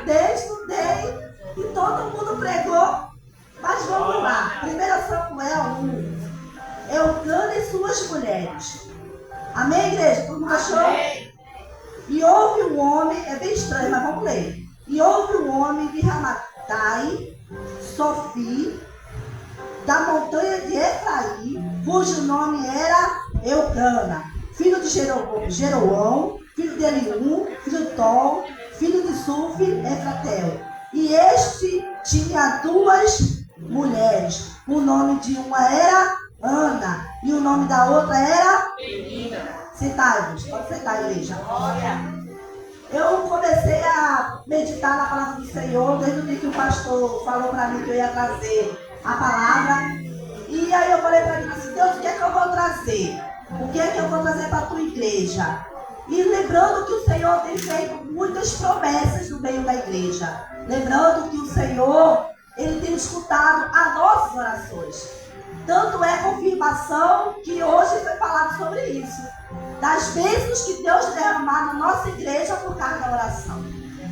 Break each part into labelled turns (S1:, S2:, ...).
S1: estudei e todo mundo pregou. Mas vamos lá. 1 Samuel 1. Eucana e suas mulheres. Amém, igreja? Todo mundo achou? E houve um homem, é bem estranho, mas vamos ler. E houve um homem de Ramatai, Sofi, da montanha de Efraim, cujo nome era Eucana, filho de Jeroão, filho de Eliú, filho de Tom, filho de Suf, Efratel. E este tinha duas mulheres. O nome de uma era Ana e o nome da outra era Penina. Sentai-vos, pode sentar, igreja. Eu comecei a meditar na palavra do Senhor desde o dia que o pastor falou para mim que eu ia trazer a palavra. E aí eu falei para ele assim: Deus, o que é que eu vou trazer? O que é que eu vou trazer para a tua igreja? E lembrando que o Senhor tem feito muitas promessas no meio da igreja. Lembrando que o Senhor, Ele tem escutado as nossas orações. Tanto é confirmação que hoje foi falado sobre isso. Das bênçãos que Deus tem derramado na nossa igreja por causa da oração.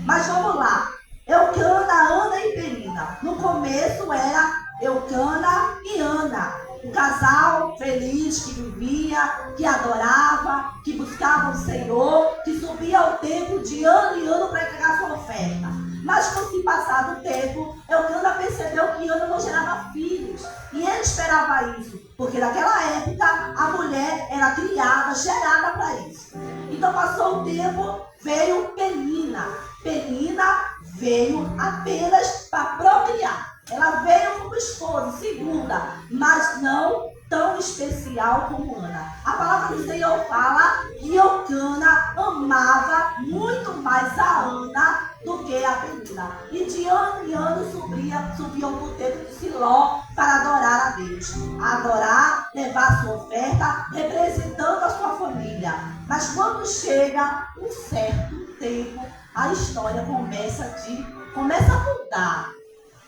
S1: Mas vamos lá. Eucana, Ana e Penina. No começo era Eucana e Ana. Um casal feliz que vivia, que adorava, que buscava o Senhor, que subia ao templo de ano em ano para entregar sua oferta. Mas com o passar do tempo, Eucana percebeu que Ana não gerava filhos. E ele esperava isso, porque naquela época a mulher era criada, gerada para isso. Então passou o tempo, veio Penina. Penina veio apenas para procriar. Ela veio como esposa, segunda, mas não tão especial como Ana. A palavra do Senhor fala que Eucana amava muito mais a Ana do que a Penina. E de ano em ano subiam no templo de Siló para adorar a Deus. Adorar, levar sua oferta, representando a sua família. Mas quando chega um certo tempo, a história começa a mudar.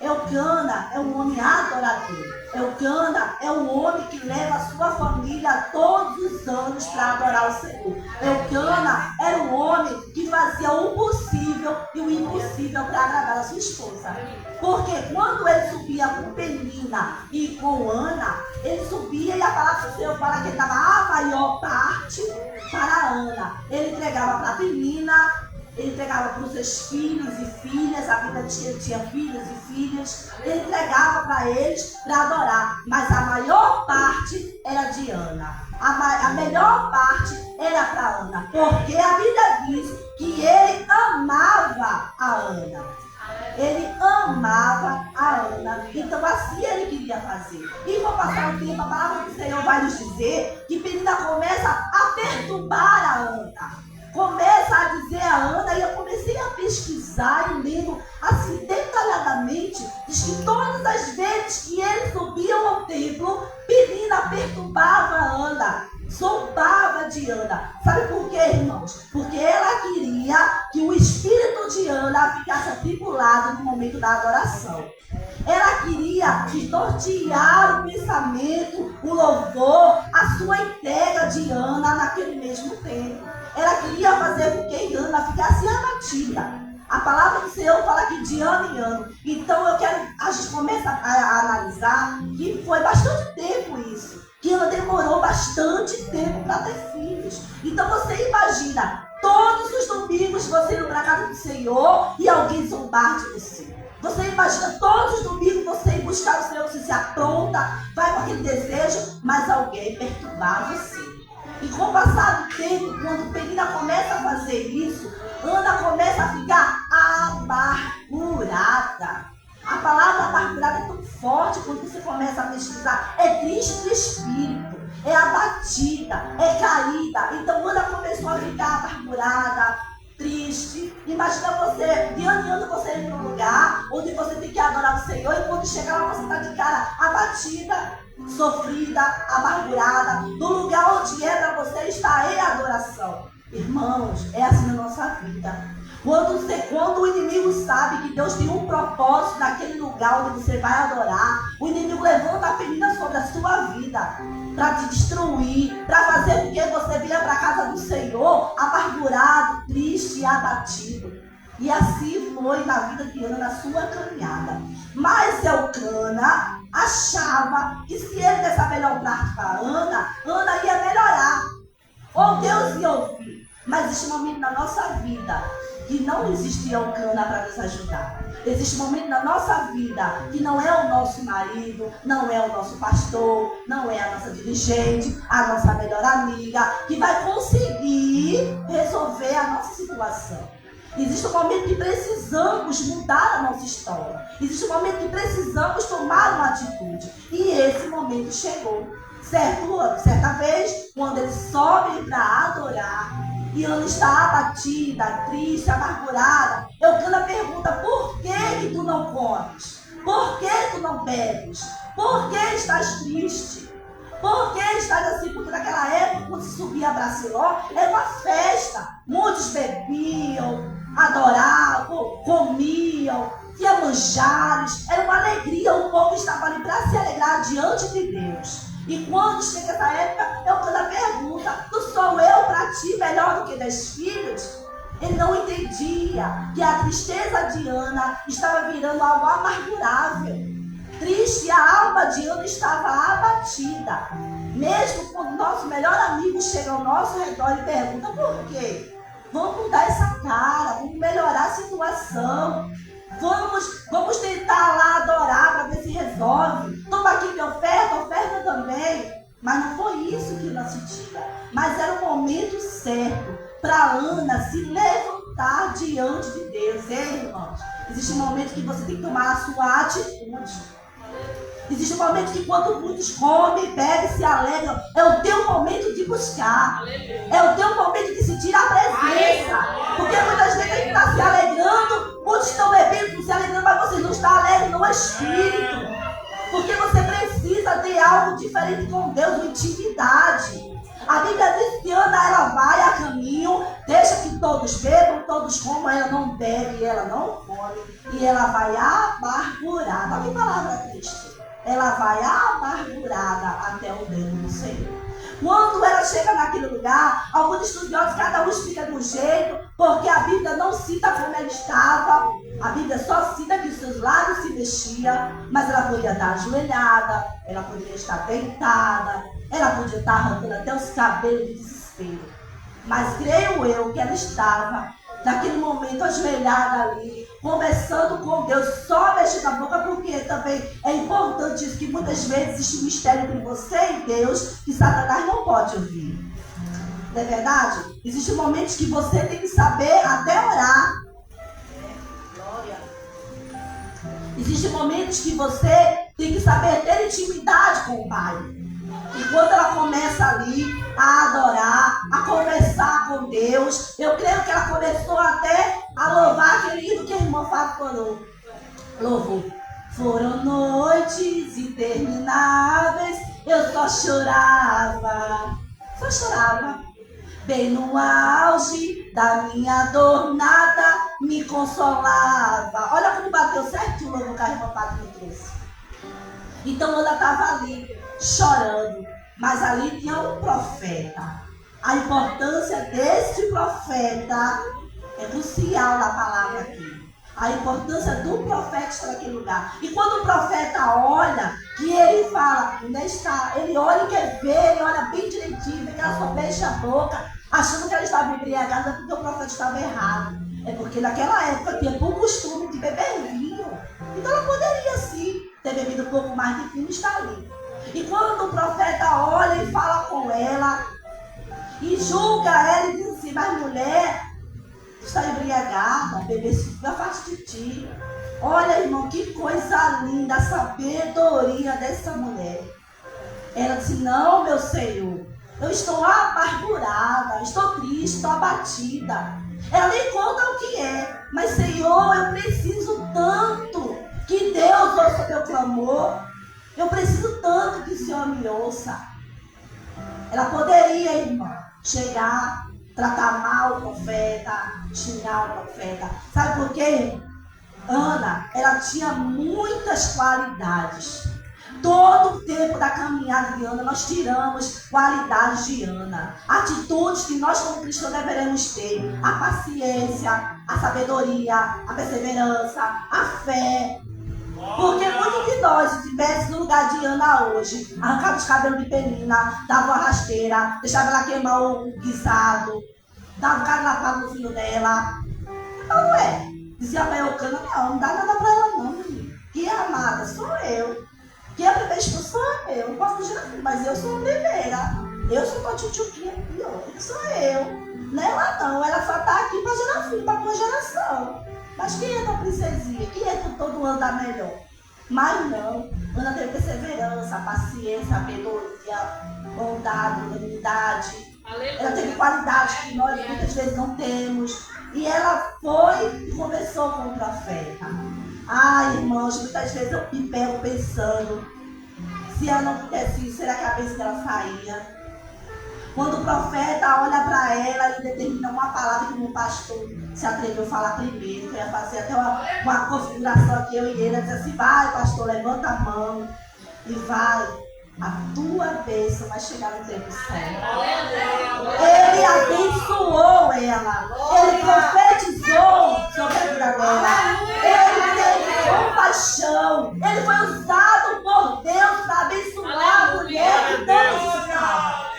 S1: Eucana é um homem adorador. Eucana é um homem que leva a sua família todos os anos para adorar o Senhor. Eucana era um homem que fazia o possível e o impossível para agradar a sua esposa. Porque quando ele subia com Penina e com Ana, ele subia e a palavra do Senhor fala que ele dava a maior parte para Ana. Ele entregava para Penina, ele entregava para os seus filhos e filhas, a vida tinha filhos e filhas, ele entregava para eles para adorar, mas a maior parte era de Ana, a melhor parte era para Ana, porque a Bíblia diz que ele amava a Ana, ele amava a Ana, então assim ele queria fazer. E com o passar do tempo, a palavra do Senhor vai nos dizer que Penina começa a perturbar a Ana. Começa a dizer a Ana, e eu comecei a pesquisar e lendo assim detalhadamente, diz que todas as vezes que eles subiam ao templo, Penina perturbava a Ana, zombava de Ana. Sabe por quê, irmãos? Porque ela queria que o espírito de Ana ficasse atribulado no momento da adoração. Ela queria desnortear o pensamento, o louvor, a sua entrega de Ana naquele mesmo tempo. Ela queria fazer com que Ana ficasse abatida. A palavra do Senhor fala que de ano em ano. Então a gente começa a analisar que foi bastante tempo isso. Que Ana demorou bastante tempo para ter filhos. Então você imagina, todos os domingos você ir para a casa do Senhor e alguém zombar de você. Você imagina todos os domingos você ir buscar o Senhor, você se apronta, vai com aquele desejo, mas alguém perturbar você. E com o passar do tempo, quando Penina começa a fazer isso, Ana começa a ficar amargurada. A palavra amargurada é tão forte quando você começa a pesquisar. É triste de espírito, é abatida, é caída. Então Ana começou a ficar amargurada, triste. Imagina você, de ano em ano você ir para um lugar onde você tem que adorar o Senhor e quando chegar lá você está de cara abatida, sofrida, amargurada. No lugar onde é para você estar em adoração. Irmãos, é assim na nossa vida. Quando o inimigo sabe que Deus tem um propósito naquele lugar onde você vai adorar, o inimigo levanta a Penina sobre a sua vida para te destruir, para fazer com que você venha para a casa do Senhor amargurado, triste e abatido. E assim foi na vida de Ana, na sua caminhada. Mas Elcana achava que se ele desse a melhor parte para Ana, Ana ia melhorar. Ou Deus ia ouvir. Mas existe um momento na nossa vida que não existe Elcana para nos ajudar. Existe um momento na nossa vida que não é o nosso marido, não é o nosso pastor, não é a nossa dirigente, a nossa melhor amiga, que vai conseguir resolver a nossa situação. Existe um momento que precisamos mudar a nossa história. Existe um momento que precisamos tomar uma atitude. E esse momento chegou. Certa vez, quando ele sobe para adorar, e Ana está abatida, triste, amargurada, Elcana pergunta: por que tu não comes? Por que tu não bebes? Por que estás triste? Por que estás assim? Porque naquela época, quando se subia para Siló, era uma festa. Muitos bebiam, adoravam, comiam, tinha manjares, era uma alegria. O povo estava ali para se alegrar diante de Deus. E quando chega essa época, Elcana pergunta: não sou eu para ti melhor do que 10 filhos? Ele não entendia que a tristeza de Ana estava virando algo amargurável. Triste, a alma de Ana estava abatida. Mesmo quando o nosso melhor amigo chega ao nosso redor e pergunta: por quê? Vamos mudar essa cara, vamos melhorar a situação. Vamos tentar lá adorar para ver se resolve. Toma aqui minha oferta também. Mas não foi isso que Ana sentia. Mas era o momento certo para Ana se levantar diante de Deus. Ei, irmãos, existe um momento que você tem que tomar a sua atitude. Existe um momento que quando muitos comem, bebem, se alegram, é o teu momento de buscar. É o teu momento de sentir a presença. Porque muitas vezes a gente está se alegrando, muitos estão bebendo, se alegrando, mas você não está alegre no espírito. Porque você precisa ter algo diferente com Deus, uma intimidade. A Bíblia diz que Ana, ela vai a caminho, deixa que todos bebam, todos comam, ela não bebe, ela não come. E ela vai amargurada. Olha que palavra triste. Ela vai amargurada até o dedo do Senhor. Quando ela chega naquele lugar, alguns estudiosos, cada um explica de um jeito, porque a Bíblia não cita como ela estava. A Bíblia só cita que os seus lábios se mexiam, mas ela podia estar ajoelhada, ela podia estar deitada, ela podia estar arrancando até os cabelos de desespero. Mas creio eu que ela estava, naquele momento, ajoelhada ali, conversando com Deus, só mexendo a boca, porque também é importante isso, que muitas vezes existe um mistério entre você e Deus que Satanás não pode ouvir. Não é verdade? Existem momentos que você tem que saber até orar. Glória. Existem momentos que você tem que saber ter intimidade com o Pai. E quando ela começa ali a adorar, a conversar com Deus, eu creio que ela começou até a louvar aquele hino que a irmã falou. Louvou. Foram noites intermináveis, eu só chorava. Bem no auge da minha dor, nada me consolava. Olha como bateu certinho o louvor que a irmã Pátria me trouxe. Então ela estava ali, chorando, mas ali tinha um profeta. A importância desse profeta é crucial na palavra aqui. A importância do profeta estar naquele lugar. E quando o profeta olha, que ele fala, onde está? Ele olha e quer ver, ele olha bem direitinho, vê que ela só fecha a boca, achando que ela estava embriagada porque o profeta estava errado. É porque naquela época tinha por costume de beber vinho. Então ela poderia sim ter bebido um pouco mais de vinho e estar ali. E quando o profeta olha e fala com ela, e julga ela e diz assim: mas mulher, está embriagada, beber esse vinho, afaste de ti. Olha, irmão, que coisa linda a sabedoria dessa mulher. Ela disse: não, meu Senhor, eu estou amargurada, estou triste, estou abatida. Ela nem conta o que é, mas Senhor, eu preciso tanto que Deus ouça o meu clamor. Eu preciso tanto que o Senhor me ouça. Ela poderia, irmã, chegar, tratar mal o profeta, xingar o profeta. Sabe por quê? Ana, ela tinha muitas qualidades. Todo o tempo da caminhada de Ana, nós tiramos qualidades de Ana. Atitudes que nós como cristãos deveremos ter. A paciência, a sabedoria, a perseverança, a fé. Porque muitos de nós, se estivesse no lugar de Ana hoje, arrancava os cabelos de Penina, dava uma rasteira, deixava ela queimar o guisado, dava um cara lapado no filho dela. Não é. Dizia pra Eucana, não dá nada pra ela não, menino. Que é amada, sou eu. Que a primeira esposa sou eu. Não posso fugir daqui, mas eu sou a primeira. Eu sou a tchutchuquinha pior. Sou eu. Não é ela não. Ela só tá aqui pra gerar filho, pra tua geração. Mas quem é tua princesinha? Quem é que todo ano dá melhor? Mas não. Ana teve perseverança, paciência, sabedoria, bondade, humanidade. Ela teve qualidades que nós muitas vezes não temos. E ela foi e conversou com o profeta. Ai, irmãos, muitas vezes eu me pego pensando, se ela não fizesse isso, será que a bênção dela saía? Quando o profeta olha para ela e determina uma palavra que o pastor se atreveu a falar primeiro, que eu ia fazer até uma configuração aqui, eu e ele, ela disse assim, vai pastor, levanta a mão e vai. A tua bênção vai chegar no tempo certo. Ele abençoou ela. Ele profetizou sobre a vida dela. Ele teve compaixão. Ele foi usado por Deus para abençoar a mulher que não precisava.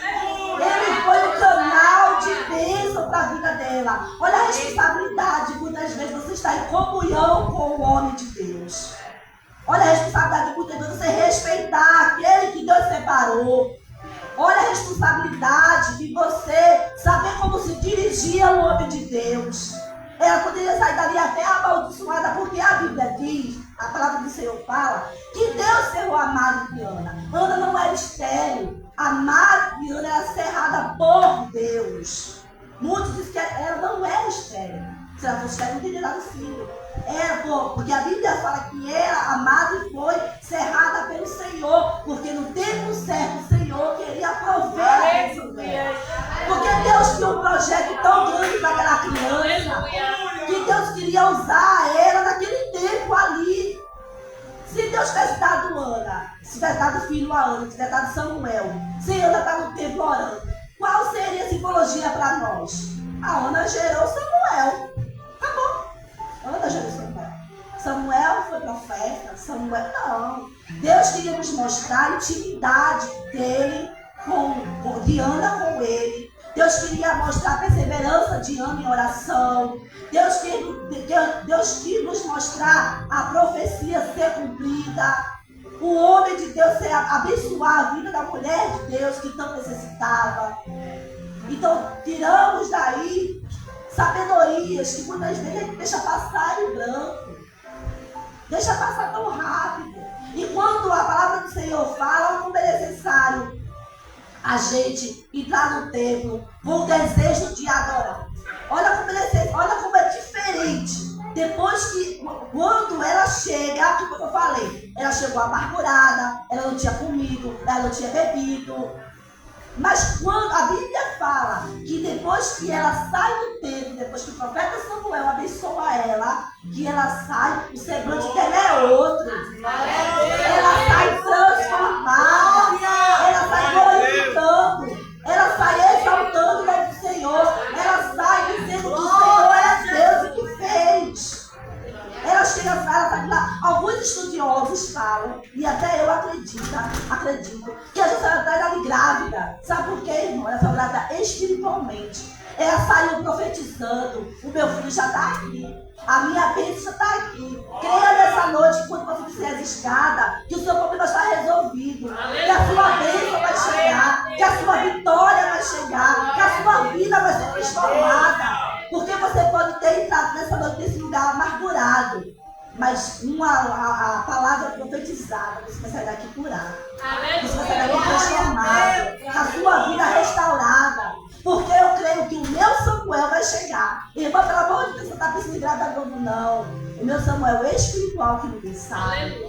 S1: Ele foi o canal de bênção para a vida dela. Olha a responsabilidade. Muitas vezes você está em comunhão com o homem de Deus. Olha a responsabilidade de muitas vezes você respeitar aquele que Deus separou. Olha a responsabilidade de você saber como se dirigir ao homem de Deus. Ela poderia sair dali até amaldiçoada, porque a Bíblia diz, a palavra do Senhor fala, que Deus cerrou a madre de Ana. Ana não era estéril. A madre de Ana era cerrada por Deus. Muitos dizem que ela não era estéril. Se ela fosse estéril, não teria dado filho. Porque a Bíblia fala que ela, a madre, foi cerrada pelo Senhor. Porque no tempo certo o Senhor queria prover a bênção dela. Porque Deus tinha um projeto tão grande para aquela criança, que Deus queria usar ela naquele tempo ali. Se Deus tivesse dado Ana, se tivesse dado filho a Ana, se tivesse dado Samuel, se Ana está no templo orando, qual seria a simbologia para nós? A Ana gerou Samuel. Acabou. Ana gerou Samuel. Samuel foi profeta. Samuel não. Deus queria nos mostrar a intimidade dele de Ana com ele. Deus queria mostrar a perseverança de Ana em oração. Deus queria nos mostrar a profecia ser cumprida. O homem de Deus ser abençoar a vida da mulher de Deus que tão necessitava. Então, tiramos daí sabedorias que muitas vezes a gente deixa passar em branco. Deixa passar tão rápido. E quando a palavra do Senhor fala, como é necessário a gente entrar no templo com o desejo de adorar. Olha como é diferente. Depois que, quando ela chega, como eu falei, ela chegou amargurada, ela não tinha comido, ela não tinha bebido. Mas quando a Bíblia fala que depois que ela sai do templo, depois que o profeta Samuel abençoa ela, que ela sai, o semblante dela é outro. Ela sai transformada, ela sai glorificando, ela sai exaltando o nome do Senhor, ela sai dizendo que o Senhor é Deus e que fez. Ela chega, ela sai de lá. Alguns estudiosos falam, e até eu acredito, que a José está ali grávida. Sabe por quê, irmão? Ela foi grávida espiritualmente. Ela saiu profetizando. O meu filho já está aqui. A minha bênção já está aqui. Creia nessa noite, quando você descer as escadas, que o seu problema está resolvido. Que a sua bênção vai chegar. Que a sua vitória vai chegar. Que a sua vida vai ser transformada. Porque você pode ter entrado nessa noite nesse lugar amargurado. Mas a palavra profetizada, você vai sair daqui curado. Você vai sair daqui transformado. A sua vida restaurada. Porque eu creio que o meu Samuel vai chegar. Irmã, pelo amor de Deus, você não está precisando de novo, não. O meu Samuel é espiritual que ninguém sabe.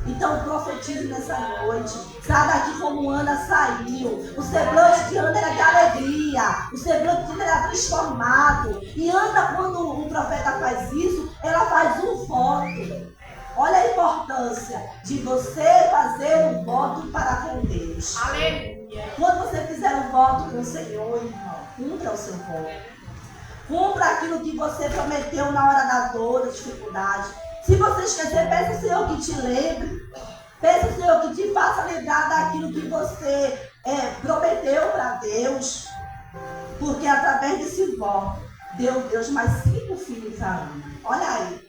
S1: Então profetize nessa noite. Sai daqui como Ana saiu. O semblante de Ana era de alegria. O semblante de Ana era transformado. E Ana, quando o profeta faz isso, ela faz um voto. Olha a importância de você fazer fazer um voto para com Deus.
S2: Aleluia.
S1: Quando você fizer um voto com o Senhor, irmão, cumpra o seu voto. Cumpra aquilo que você prometeu na hora da dor, da dificuldade. Se você esquecer, peça ao Senhor que te lembre. Peça ao Senhor que te faça lembrar daquilo que você prometeu para Deus. Porque através desse voto, deu Deus mais 5 filhos a Ana. Olha aí.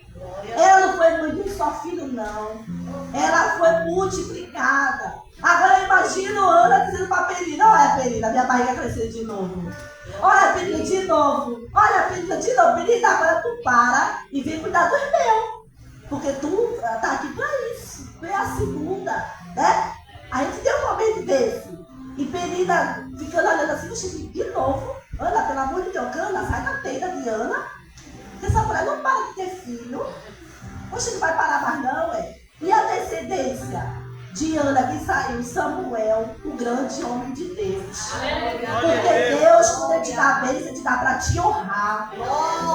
S1: Ela não foi mãe de um só filho, não. Ela foi multiplicada. Agora eu imagino Ana dizendo para a Penina: olha, Penina, minha barriga cresceu de novo. Olha, Penina, de novo. Olha, Penina, de novo. Penina, agora tu para e vem cuidar dos meus. Porque tu tá aqui para isso. Tu é a segunda, né? A gente tem um momento desse. E Penina ficando olhando assim, de novo. Ana, pelo amor de Deus, Ana, sai da tenda de Ana. Porque essa mulher não para de ter filho. Poxa, não vai parar mais não, é? E a descendência de Ana que saiu, Samuel, o grande homem de Deus. Porque Deus, quando Ele te dá a bênção, Ele te dá para te honrar.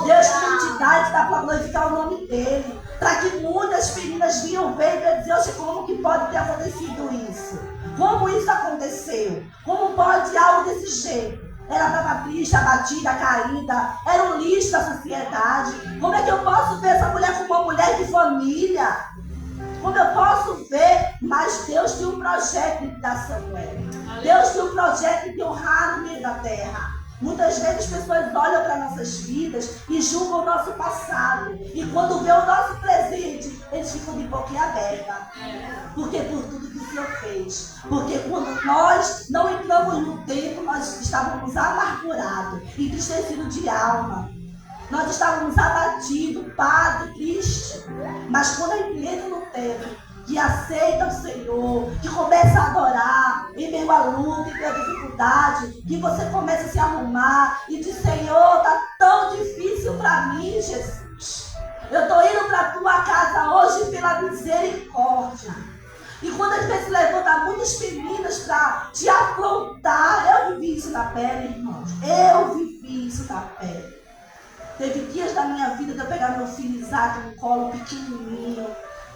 S1: Deus, quando Ele te dá para glorificar o nome dEle. Para que muitas meninas vinham ver e dizer: oxe, como que pode ter acontecido isso? Como isso aconteceu? Como pode algo desse jeito? Ela estava triste, abatida, caída, era um lixo da sociedade. Como é que eu posso ver essa mulher como uma mulher de família? Como eu posso ver? Mas Deus tem um projeto de dar Samuel. Deus tem um projeto de honrar no meio da terra. Muitas vezes as pessoas olham para nossas vidas e julgam o nosso passado. E quando vê o nosso presente, eles ficam de boquinha aberta. Porque por tudo que o Senhor fez. Porque quando nós não entramos no templo, nós estávamos amargurados, entristecidos de alma. Nós estávamos abatidos, padre, triste. Mas quando a gente entra no templo, que aceita o Senhor, que começa a adorar em meio à luta, em meio à dificuldade, que você começa a se arrumar e diz: Senhor, está tão difícil para mim, Jesus. Eu estou indo para a tua casa hoje pela misericórdia. E quando às vezes levanta muitas meninas para te afrontar, eu vivi isso na pele, irmãos. Eu vivi isso na pele. Teve dias da minha vida de eu pegar meu filho Isaac no colo, pequenininho,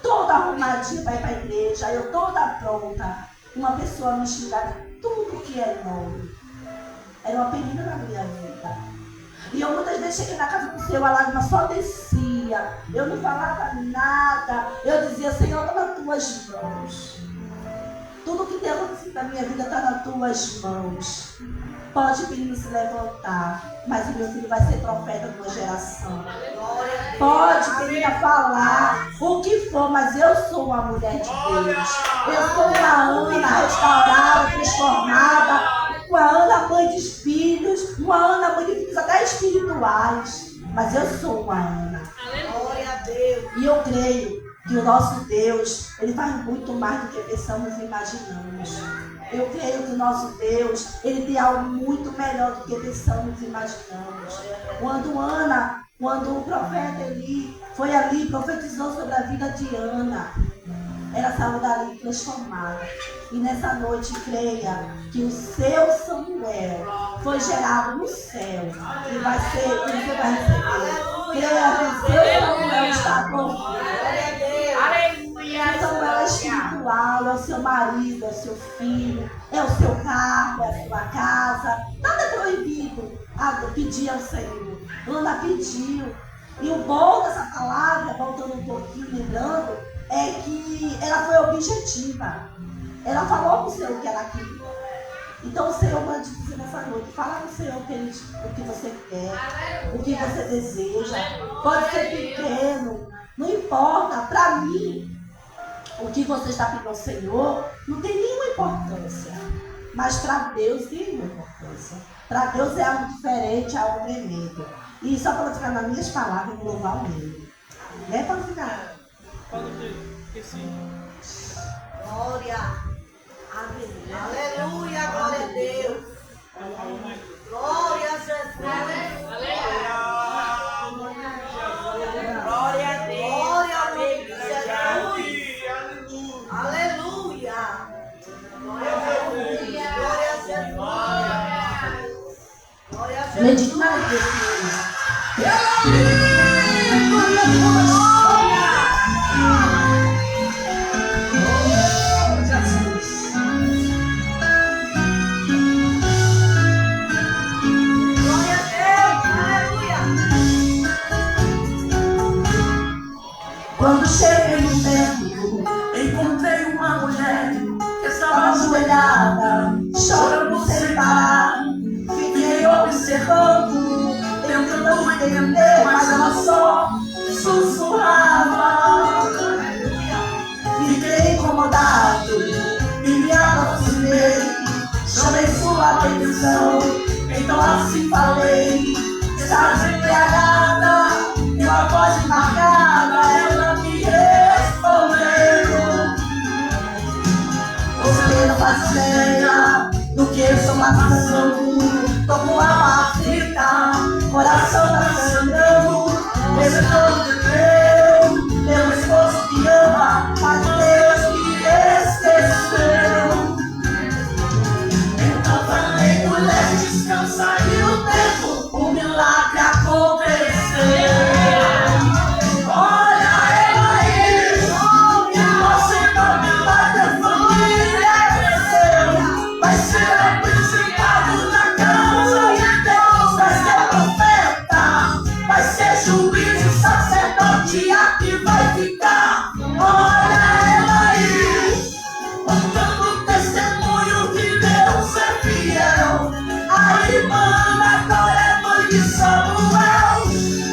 S1: toda arrumadinha para ir para a igreja, eu toda pronta. Uma pessoa me xingava tudo que é nome. Era uma penina na minha vida. E eu muitas vezes cheguei na casa do Senhor, a lágrima só descia. Eu não falava nada. Eu dizia: Senhor, está nas tuas mãos. Tudo que tem acontecido na minha vida está nas tuas mãos. Pode o menino se levantar, mas o meu filho vai ser profeta de uma geração. Pode, menina, falar o que for, mas eu sou uma mulher de Deus. Eu sou uma Ana restaurada, transformada, uma Ana mãe de filhos, uma Ana mãe de filhos até espirituais. Mas eu sou uma Ana. Glória a Deus. E eu creio que o nosso Deus, Ele faz muito mais do que pensamos e imaginamos. Eu creio que o nosso Deus, Ele tem algo muito melhor do que pensamos e imaginamos. Quando o profeta Eli foi ali e profetizou sobre a vida de Ana, ela saiu dali transformada. E nessa noite, creia que o seu Samuel foi gerado no céu e vai ser, que você vai receber. Creia que o seu Samuel está por Samuel é espiritual, é o seu marido, é o seu filho, é o seu carro, é a sua casa. Nada é proibido pedir ao Senhor. Ana pediu. E o bom dessa palavra, voltando um pouquinho, lembrando, é que ela foi objetiva. Ela falou para o Senhor o que ela queria. Então o Senhor manda te dizer nessa noite: fala para o Senhor o que você quer, o que você deseja. Pode ser pequeno, não importa. Para mim, o que você está pedindo ao Senhor não tem nenhuma importância. Mas para Deus tem uma importância. Para Deus é algo diferente, é algo tremendo. E só para ficar nas minhas palavras, louvar o Ele. Né, para ficar?
S3: Que sim.
S1: Glória. Aleluia, glória a Deus. Glória a Jesus. Glória a Deus. Glória a Deus. Aleluia. Glória a Jesus. Glória a Jesus. Medite na Deus. Quando cheguei no templo, encontrei uma mulher que estava ajoelhada, chorando sem parar. Fiquei observando, tentando entender, mas ela só sussurrava. Fiquei incomodado e me aproximei, chamei sua atenção, então assim falei: estás embriagada? E uma voz embargada, ela me respondeu: você não faz ideia do que eu estou passando. Tô com a alma aflita, coração tá sangrando. Esse todo bebeu, meu esposo que ama, mas Deus me esqueceu. Então falei: mulher, descansa e o tempo, o milagre aconteceu. Olha ela aí, você não me vai ter família, cresceu. Vai ser apresentado na casa de Deus, vai ser profeta, vai ser juiz e sacerdote, aqui vai ficar. Olha ela aí, contando testemunho que Deus é fiel. A irmã agora é mãe de Samuel.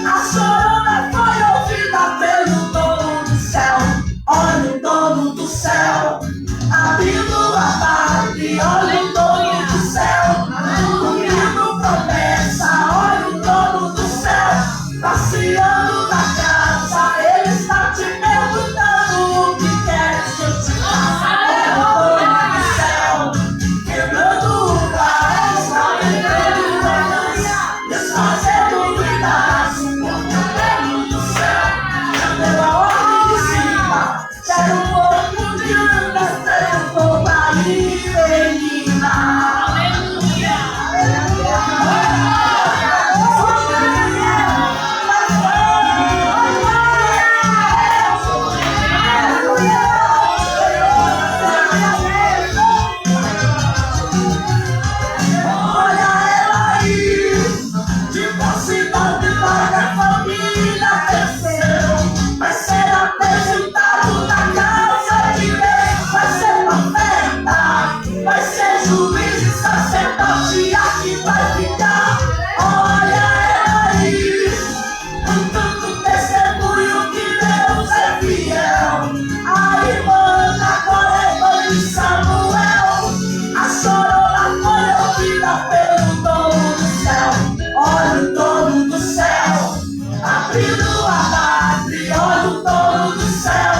S1: A chorona foi ouvida pelo dono do céu. Olha o dono do céu, abrindo a parte. Olha o dono do céu, cumprindo promessa. Olha o dono do céu, passeando na casa. Ele está te perguntando o que queres que eu te faça. Olha o dono do céu, quebrando o braço, aumentando manhãs, desfazendo vidas. Porque o dono do céu já deu a ordem de cima. Quero um pouco de anda, quero um pouco aí, menina. Olha ela aí, diversidade para a família cresceu. Vai ser apresentado na casa de Deus, vai ser profeta, vai ser juiz e sacerdote, aqui vai ficar. Olha ela aí, contando testemunho que Deus é fiel. A irmã agora é mãe de Samuel. A chorona foi ouvida pelo dono do céu. Olha o dono do céu, abrindo a pátria. Olha o dono do céu,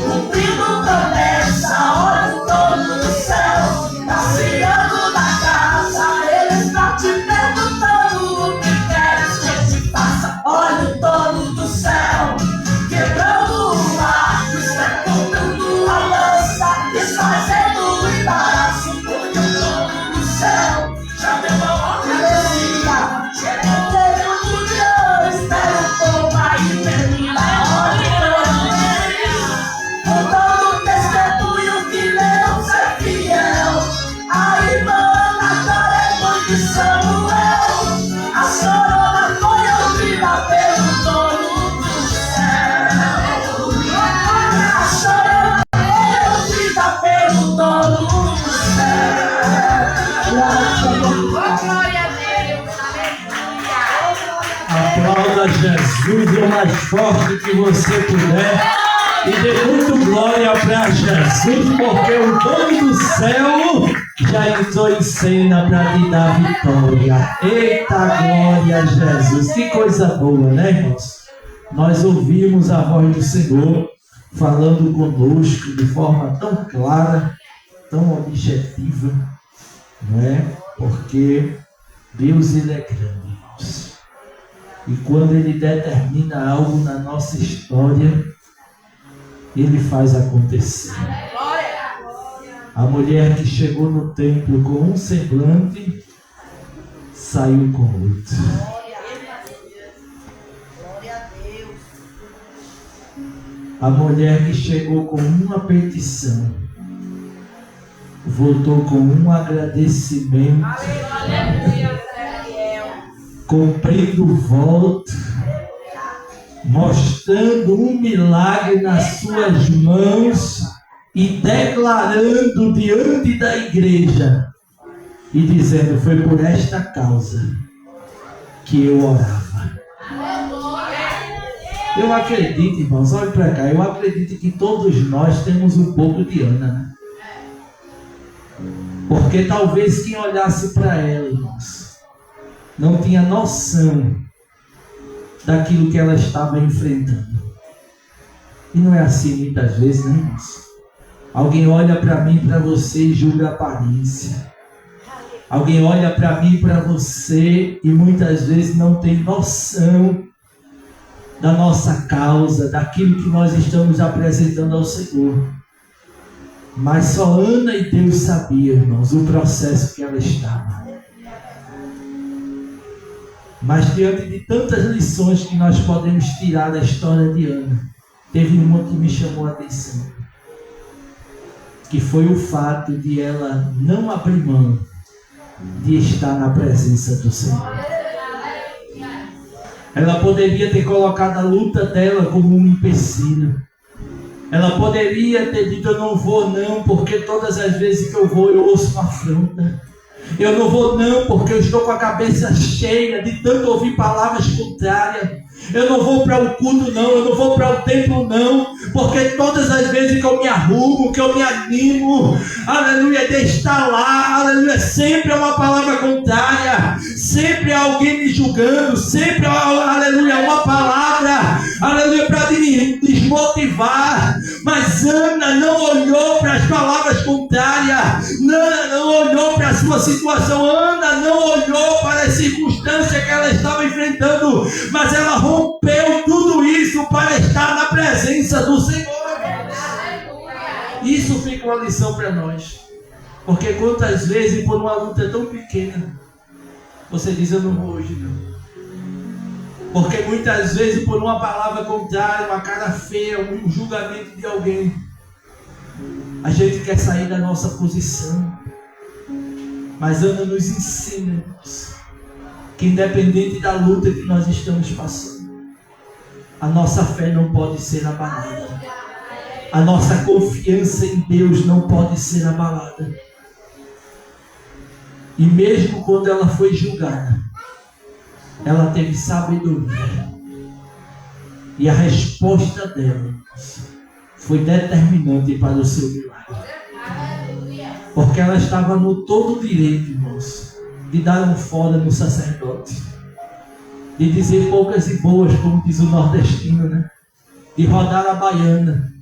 S1: cumprindo promessa. Olha o dono do céu, passeando na casa. Ele está te perguntando o que queres que eu te faça. Olha o dono do céu, quebrando o arco, cortando a lança, desfazendo o embaraço. Porque o dono do céu já deu a ordem de cima. Tempo de Deus, espera um pouco aí, menina. Olha o dono do céu, contando testemunho que Deus é fiel. A irmã agora é mãe de Samuel. A chorona foi ouvida pelo dono do céu. A chorona foi ouvida pelo dono do céu.
S2: Glória a Deus, aleluia.
S4: Aplauda Jesus o mais forte que você puder e dê muito glória para Jesus, porque o dono do céu já entrou em cena para te dar vitória. Eita glória a Jesus, que coisa boa, né, irmãos? Nós ouvimos a voz do Senhor falando conosco de forma tão clara, tão objetiva, não é? Porque Deus, Ele é grande, irmãos. E quando Ele determina algo na nossa história, Ele faz acontecer. A mulher que chegou no templo com um semblante, saiu com outro.
S1: Glória a Deus.
S4: A mulher que chegou com uma petição, voltou com um agradecimento, cumprindo o voto mostrando um milagre nas suas mãos e declarando diante da igreja e dizendo: foi por esta causa que eu orava. Eu acredito, irmãos, olhe para cá, eu acredito que todos nós temos um pouco de Ana, né? Porque talvez quem olhasse para ela, irmãos, não tinha noção daquilo que ela estava enfrentando. E não é assim muitas vezes, né, irmãos? Alguém olha para mim, para você e julga a aparência. Alguém olha para mim, para você e muitas vezes não tem noção da nossa causa, daquilo que nós estamos apresentando ao Senhor. Mas só Ana e Deus sabiam, irmãos, o processo que ela estava. Mas diante de tantas lições que nós podemos tirar da história de Ana, teve uma que me chamou a atenção, que foi o fato de ela não abrir mão de estar na presença do Senhor. Ela poderia ter colocado a luta dela como um empecilho. Ela poderia ter dito: eu não vou não, porque todas as vezes que eu vou eu ouço uma afronta. Eu não vou não, porque eu estou com a cabeça cheia de tanto ouvir palavras contrárias. Eu não vou para o culto não, eu não vou para o templo não, porque todas as vezes que eu me arrumo, que eu me animo, aleluia, de estar lá, aleluia, sempre é uma palavra contrária, sempre é alguém me julgando, sempre é, aleluia, uma palavra, aleluia, para me desmotivar. Mas Ana não olhou para as palavras contrárias, Ana não olhou para a sua situação, Ana não olhou para as circunstâncias que ela estava enfrentando, mas ela rompeu tudo isso para estar na presença do Senhor. Isso fica uma lição para nós, porque quantas vezes por uma luta tão pequena você diz: eu não vou hoje não. Porque muitas vezes por uma palavra contrária, uma cara feia, um julgamento de alguém, a gente quer sair da nossa posição. Mas Ana nos ensina, irmãos, que independente da luta que nós estamos passando, a nossa fé não pode ser abalada. A nossa confiança em Deus não pode ser abalada. E mesmo quando ela foi julgada, ela teve sabedoria. E a resposta dela foi determinante para o seu milagre. Porque ela estava no todo direito, irmãos, de dar um fora no sacerdote, de dizer poucas e boas, como diz o nordestino, né? De rodar a baiana.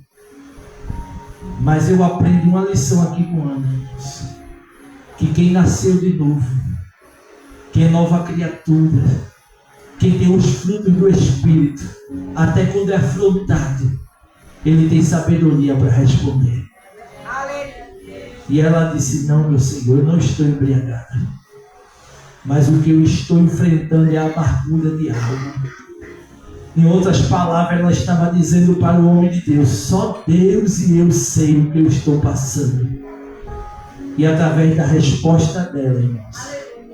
S4: Mas eu aprendi uma lição aqui com Ana, irmãos, que quem nasceu de novo, quem é nova criatura, quem tem os frutos do Espírito, até quando é afrontado, ele tem sabedoria para responder. E ela disse: não, meu Senhor, eu não estou embriagada, mas o que eu estou enfrentando é a amargura de alma. Em outras palavras, ela estava dizendo para o homem de Deus: só Deus e eu sei o que eu estou passando. E através da resposta dela, irmãos,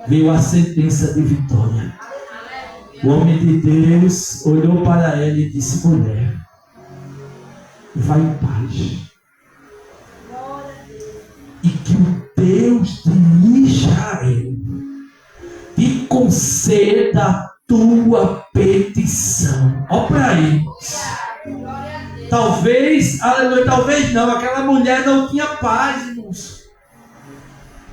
S4: veio a sentença de vitória. O homem de Deus olhou para ela e disse: mulher, vai em paz, e que o Deus de Israel te conceda a tua petição. Olha para aí. Talvez, aleluia, talvez não, aquela mulher não tinha paz, irmãos,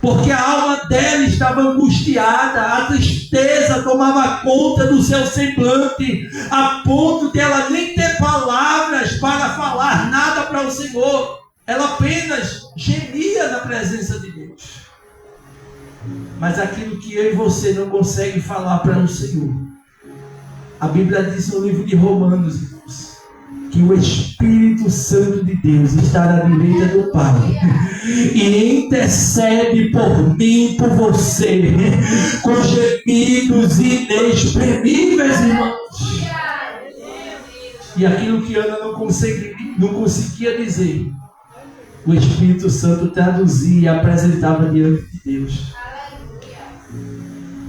S4: porque a alma dela estava angustiada, a tristeza tomava conta do seu semblante, a ponto de ela nem ter palavras para falar nada para o Senhor. Ela apenas gemia na presença de Deus. Mas aquilo que eu e você não consegue falar para o Senhor, a Bíblia diz no livro de Romanos, irmãos, que o Espírito Santo de Deus está à direita do Pai e intercede por mim e por você com gemidos inexprimíveis, irmãos. E aquilo que Ana não conseguia dizer, o Espírito Santo traduzia e apresentava diante de Deus.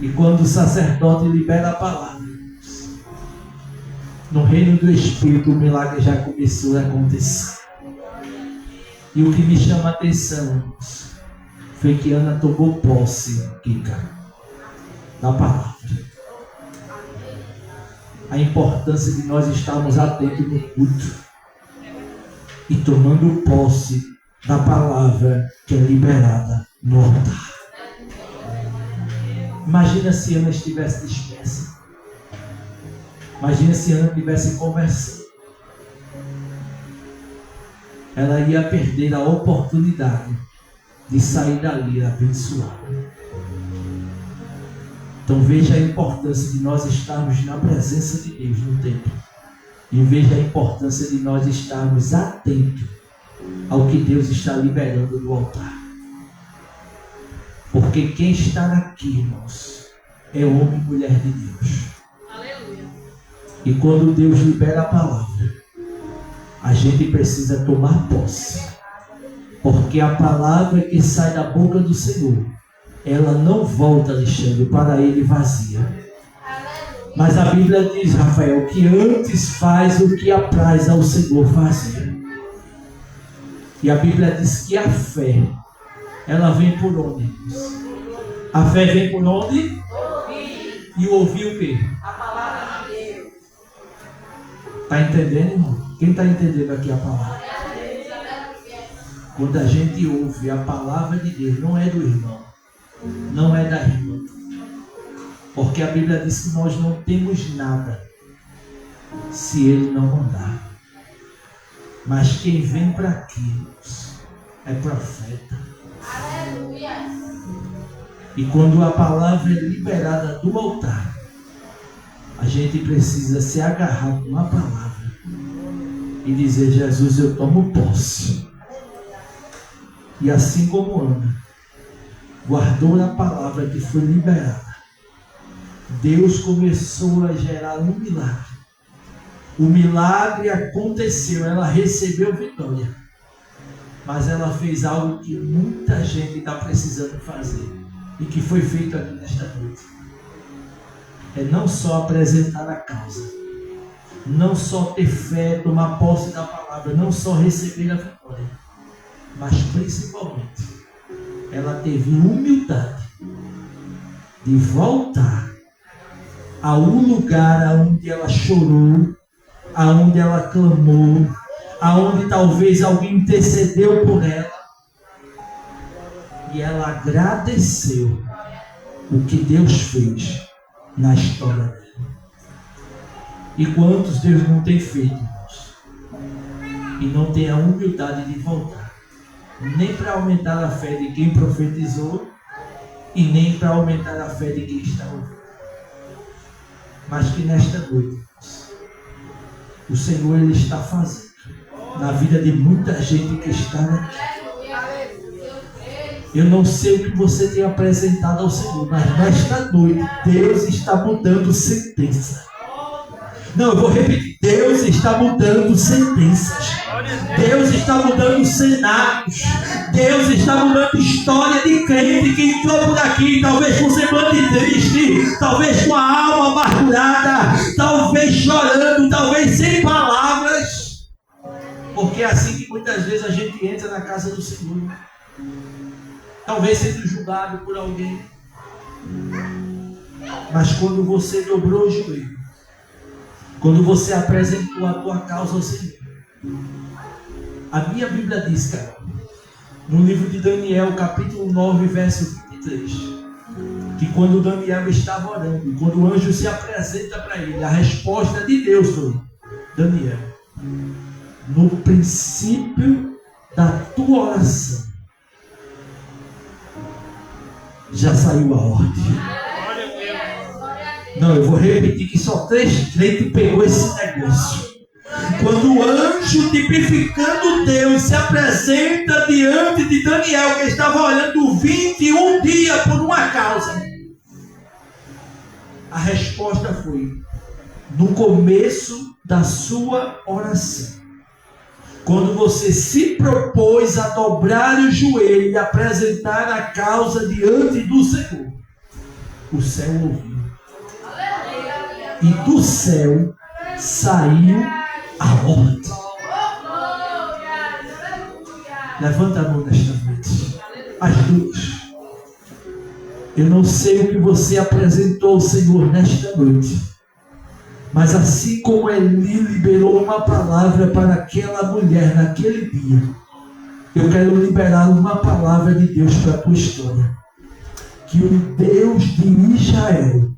S4: E quando o sacerdote libera a palavra, No reino do Espírito, o milagre já começou a acontecer. E o que me chama a atenção foi que Ana tomou posse, Kika, da palavra. A importância de nós estarmos atentos no culto e tomando posse da palavra que é liberada no altar. Imagina se Ana estivesse dispersa. Imagina se Ana estivesse conversando. Ela ia perder a oportunidade de sair dali abençoada. Então veja a importância de nós estarmos na presença de Deus no templo. E veja a importância de nós estarmos atentos ao que Deus está liberando do altar. Porque quem está aqui, irmãos, é homem e mulher de Deus.
S2: Aleluia.
S4: E quando Deus libera a palavra, a gente precisa tomar posse. Porque a palavra que sai da boca do Senhor, ela não volta, Alexandre, para ele vazia. Mas a Bíblia diz, Rafael, que antes faz o que apraz ao Senhor fazer. E a Bíblia diz que a fé, ela vem por onde? A fé vem por onde? Ouvir. E ouvir o quê?
S2: A palavra de Deus.
S4: Está entendendo, irmão? Quem está entendendo aqui a palavra? Quando a gente ouve a palavra de Deus, não é do irmão, não é da irmã. Porque a Bíblia diz que nós não temos nada se Ele não mandar. Mas quem vem para aqui é profeta.
S2: Aleluia.
S4: E quando a palavra é liberada do altar, a gente precisa se agarrar com a palavra e dizer: Jesus, eu tomo posse. E assim como Ana guardou a palavra que foi liberada, Deus começou a gerar um milagre. O milagre aconteceu, ela recebeu vitória. Mas ela fez algo que muita gente está precisando fazer e que foi feito aqui nesta noite. É não só apresentar a causa, não só ter fé, tomar posse da palavra, não só receber a vitória, mas principalmente ela teve humildade de voltar ao lugar onde ela chorou, aonde ela clamou, aonde talvez alguém intercedeu por ela, e ela agradeceu o que Deus fez na história dela. E quantos Deus não tem feito, irmãos? E não tem a humildade de voltar, nem para aumentar a fé de quem profetizou e nem para aumentar a fé de quem está ouvindo. Mas que nesta noite, o Senhor Ele está fazendo na vida de muita gente que está aqui. Eu não sei o que você tem apresentado ao Senhor, mas nesta noite Deus está mudando sentença. Não, eu vou repetir. Deus está mudando sentenças. Deus está mudando cenários. Deus está mudando história de crente que entrou por aqui, talvez com semblante triste, talvez com a alma amargurada, talvez chorando, talvez sem palavras. Porque é assim que muitas vezes a gente entra na casa do Senhor. Talvez sendo julgado por alguém. Mas quando você dobrou o joelho, quando você apresentou a tua causa ao Senhor, a minha Bíblia diz, cara, no livro de Daniel, capítulo 9, verso 23, que quando Daniel estava orando, quando o anjo se apresenta para ele, a resposta de Deus foi: Daniel, no princípio da tua oração já saiu a ordem. Não, eu vou repetir que só 3 crentes pegou esse negócio. Quando o anjo tipificando Deus se apresenta diante de Daniel, que estava orando 21 dias por uma causa, a resposta foi: no começo da sua oração, quando você se propôs a dobrar o joelho e apresentar a causa diante do Senhor, o céu ouviu. E do céu saiu a ordem. Levanta a mão nesta noite. As duas. Eu não sei o que você apresentou ao Senhor nesta noite, mas assim como Eli liberou uma palavra para aquela mulher naquele dia, eu quero liberar uma palavra de Deus para a tua história. Que o Deus de Israel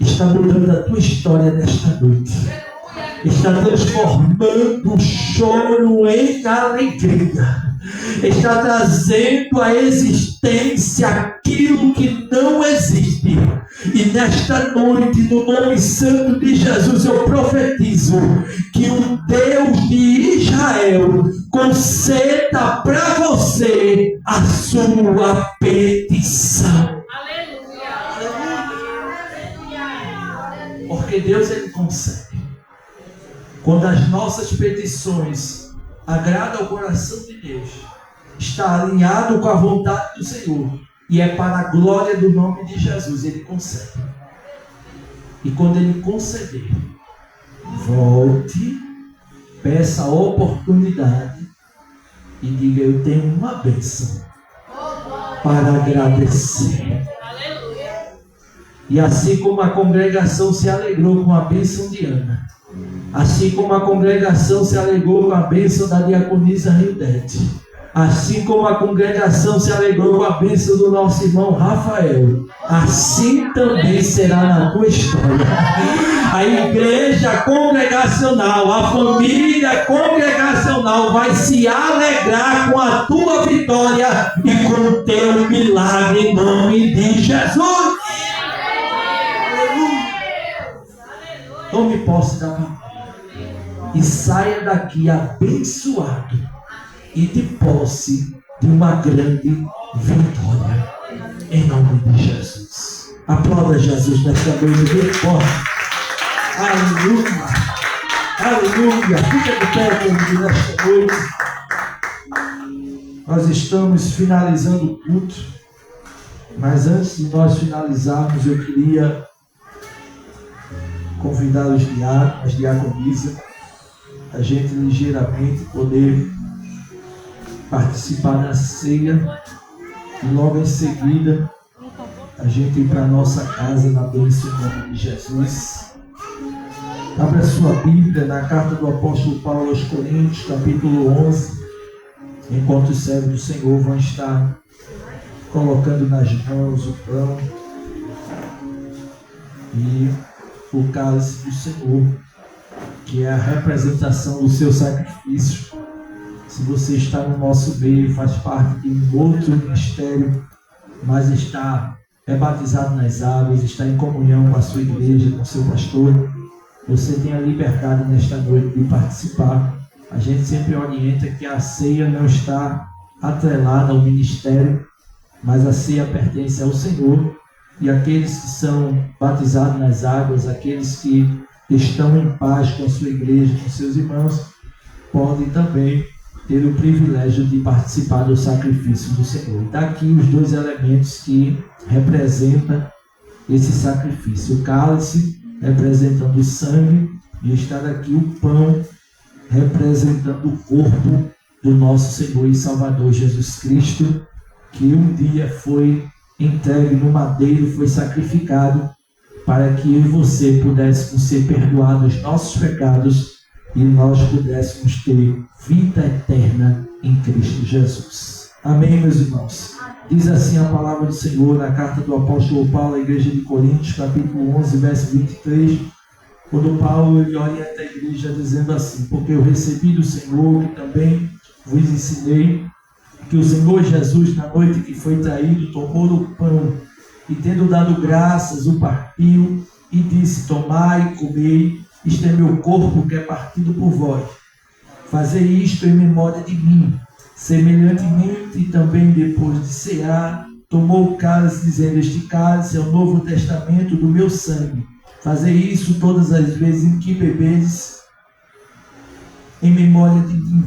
S4: está mudando a tua história nesta noite. Está transformando o choro em alegria. Está trazendo à existência aquilo que não existe. E nesta noite, no nome santo de Jesus, eu profetizo que o Deus de Israel conceda para você a sua petição. Porque Deus, Ele concede. Quando as nossas petições agradam ao coração de Deus, está alinhado com a vontade do Senhor, e é para a glória do nome de Jesus, Ele concede. E quando Ele conceder, volte, peça a oportunidade e diga: eu tenho uma bênção para agradecer. E assim como a congregação se alegrou com a bênção de Ana, assim como a congregação se alegrou com a bênção da diaconisa Rildete, assim como a congregação se alegrou com a bênção do nosso irmão Rafael, assim também será na tua história. A igreja congregacional, a família congregacional vai se alegrar com a tua vitória e com o teu milagre em nome de Jesus. Tome posse da palavra e saia daqui abençoado e de posse de uma grande vitória em nome de Jesus. Aplauda Jesus nesta noite bem forte. Aleluia, aleluia. Fica de pé comigo nesta noite. Nós estamos finalizando o culto, mas antes de nós finalizarmos, eu queria convidar os diáconos, as diaconisas, a gente ligeiramente poder participar da ceia e logo em seguida a gente ir para a nossa casa na bênção em nome de Jesus. Abra a sua Bíblia na carta do apóstolo Paulo aos Coríntios, capítulo 11, enquanto os servos do Senhor vão estar colocando nas mãos o pão e o cálice do Senhor, que é a representação do seu sacrifício. Se você está no nosso meio, faz parte de um outro ministério, mas é batizado nas águas, está em comunhão com a sua igreja, com o seu pastor, você tem a liberdade nesta noite de participar. A gente sempre orienta que a ceia não está atrelada ao ministério, mas a ceia pertence ao Senhor. E aqueles que são batizados nas águas, aqueles que estão em paz com a sua igreja, com seus irmãos, podem também ter o privilégio de participar do sacrifício do Senhor. Está aqui os dois elementos que representam esse sacrifício. O cálice representando o sangue e está aqui o pão representando o corpo do nosso Senhor e Salvador Jesus Cristo, que um dia foi entregue no madeiro, foi sacrificado para que eu e você pudéssemos ser perdoados dos nossos pecados e nós pudéssemos ter vida eterna em Cristo Jesus. Amém, meus irmãos? Diz assim a palavra do Senhor na carta do apóstolo Paulo à igreja de Coríntios, capítulo 11, verso 23, quando Paulo ele orienta a igreja dizendo assim: porque eu recebi do Senhor, que também vos ensinei, que o Senhor Jesus, na noite que foi traído, tomou o pão e, tendo dado graças, o partiu e disse: tomai e comei, isto é meu corpo que é partido por vós. Fazei isto em memória de mim. Semelhantemente, também depois de cear, tomou o cálice, dizendo: este cálice é o novo testamento do meu sangue. Fazei isso todas as vezes em que bebedes, em memória de mim.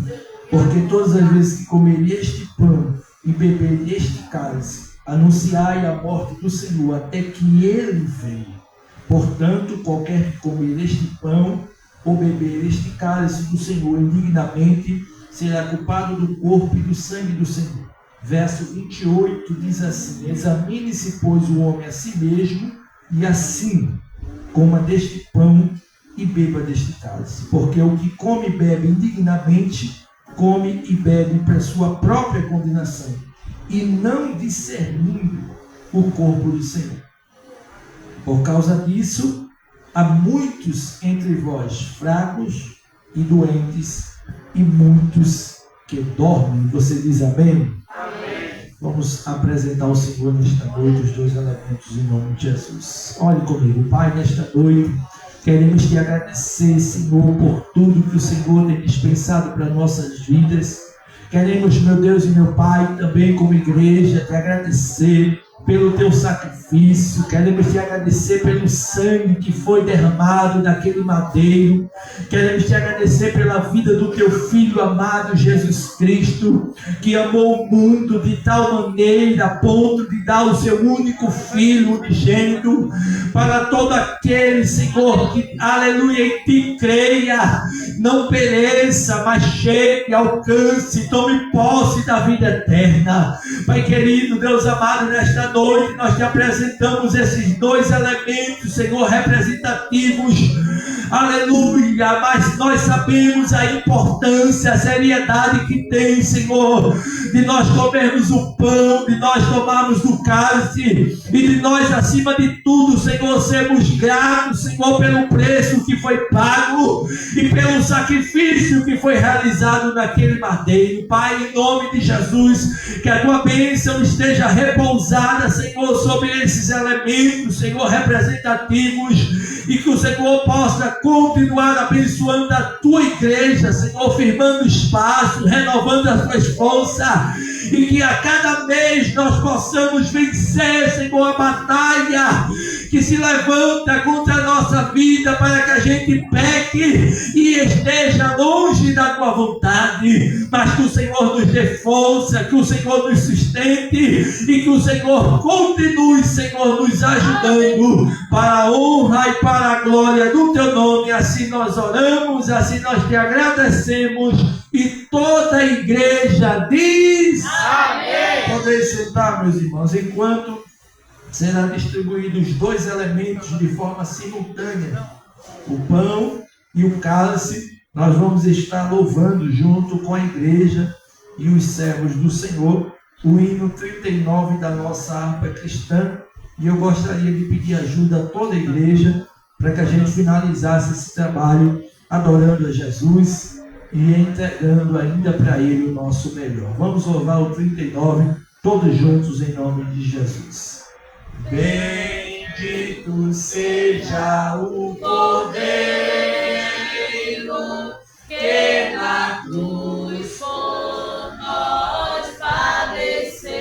S4: Porque todas as vezes que comer este pão e beber este cálice, anunciai a morte do Senhor até que Ele venha. Portanto, qualquer que comer este pão ou beber este cálice do Senhor indignamente, será culpado do corpo e do sangue do Senhor. Verso 28 diz assim: examine-se, pois, o homem a si mesmo, e assim coma deste pão e beba deste cálice. Porque o que come e bebe indignamente, come e bebe para sua própria condenação, e não discernindo o corpo do Senhor. Por causa disso, há muitos entre vós fracos e doentes, e muitos que dormem. Você diz amém?
S2: Amém.
S4: Vamos apresentar ao Senhor nesta noite os dois elementos em nome de Jesus. Olhe comigo, Pai, nesta noite queremos te agradecer, Senhor, por tudo que o Senhor tem dispensado para nossas vidas. Queremos, meu Deus e meu Pai, também como igreja, te agradecer pelo teu sacrifício. Queremos te agradecer pelo sangue que foi derramado naquele madeiro. Queremos te agradecer pela vida do teu Filho amado Jesus Cristo, que amou o mundo de tal maneira a ponto de dar o seu único Filho unigênito para todo aquele, Senhor, que, aleluia, em ti creia, não pereça, mas chegue, alcance, tome posse da vida eterna. Pai querido, Deus amado, nesta noite nós te apresentamos esses dois elementos, Senhor, representativos, aleluia, mas nós sabemos a importância, a seriedade que tem, Senhor, de nós comermos o pão, de nós tomarmos do cálice, e de nós, acima de tudo, Senhor, sermos gratos, Senhor, pelo preço que foi pago e pelo sacrifício que foi realizado naquele madeiro. Pai, em nome de Jesus, que a tua bênção esteja repousada, Senhor, sobre esses elementos, Senhor, representativos, e que o Senhor possa continuar abençoando a tua igreja, Senhor, firmando espaço, renovando as tuas forças, e que a cada mês nós possamos vencer, Senhor, a batalha que se levanta contra a nossa vida, para que a gente peque e esteja longe da tua vontade, mas que o Senhor nos dê força, que o Senhor nos sustente, e que o Senhor continue, Senhor, nos ajudando para a honra e para a glória do teu nome. Assim nós oramos, assim nós te agradecemos, e toda a igreja diz amém. Podem sentar, meus irmãos, enquanto serão distribuídos dois elementos de forma simultânea, o pão e o cálice. Nós vamos estar louvando junto com a igreja e os servos do Senhor o hino 39 da nossa harpa cristã, e eu gostaria de pedir ajuda a toda a igreja para que a gente finalizasse esse trabalho adorando a Jesus e entregando ainda para Ele o nosso melhor. Vamos louvar o 39 todos juntos em nome de Jesus. Bendito seja o Cordeiro
S2: Que na cruz por nós padeceu.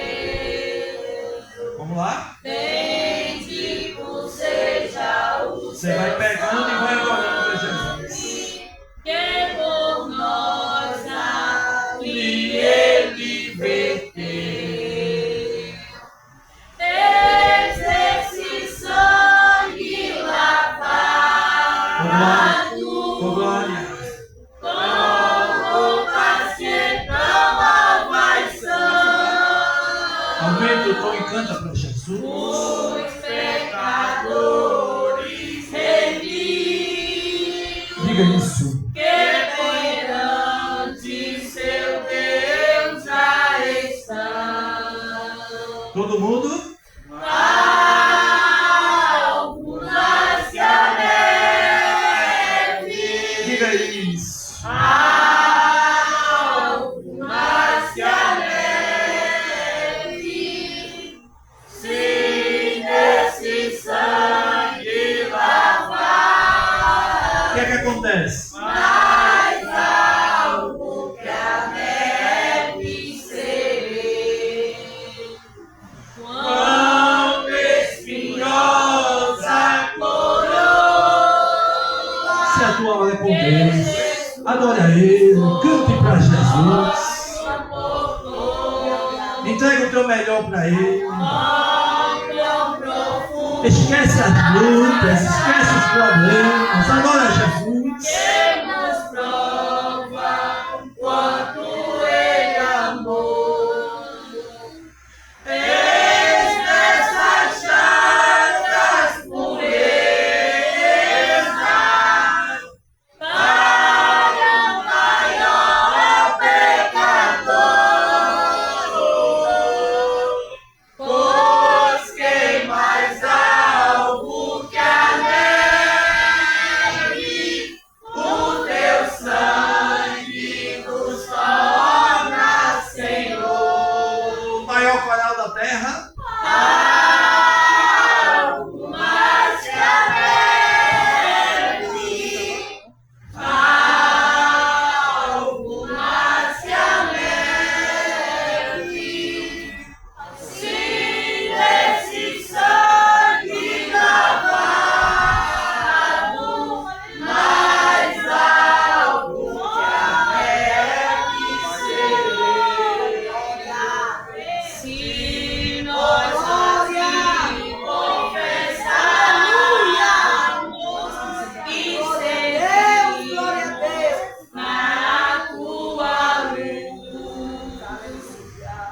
S4: Vamos lá?
S2: Bendito seja o
S4: Você vai pegando e vai adorando a Jesus.
S2: que por nós ali ele verteu. Esse sangue lavado
S4: Com glória.
S2: com roupas que provam são.
S4: Aumenta o tom e canta para Jesus.
S2: Os pecadores remidos
S4: Diga isso.
S2: que perante seu Deus já estão.
S4: Todo mundo?
S2: Algumas que a neve,
S4: Diga isso.
S2: algumas que a neve, se desse sangue lavar.
S4: O que é que acontece?
S2: Mais algo que a neve serei. Quão espinhosa coroa
S4: Se a tua hora é com Deus, adore a Ele, cante para Jesus, entrega o teu melhor para Ele.
S2: quão profundo
S4: Esquece as lutas, esquece os problemas. Adora Jesus.
S2: que nos prova quanto Ele amou. Eis nessas chagas pureza para o maior pecador. Pois quem mais alvo que a neve, o teu sangue nos torna Senhor.
S4: O maior coral da terra.
S2: Algo mais que a neve, algo mais que a neve, se desse sangue lavado, mais algo que a neve serei. Se nós assim confessarmos e servir na tua luz,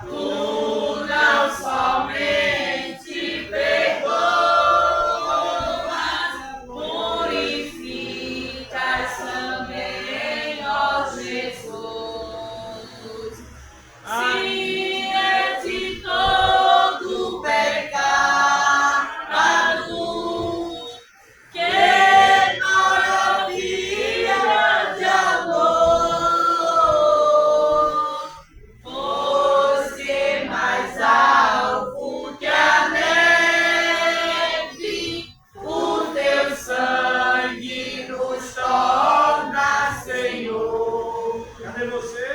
S2: tu não somente perdoas, purificas também, ó Jesus. Se é de todo pecado que não havia de amor, fosse mais alvo que a neve, o teu sangue nos torna Senhor.
S4: Cadê você?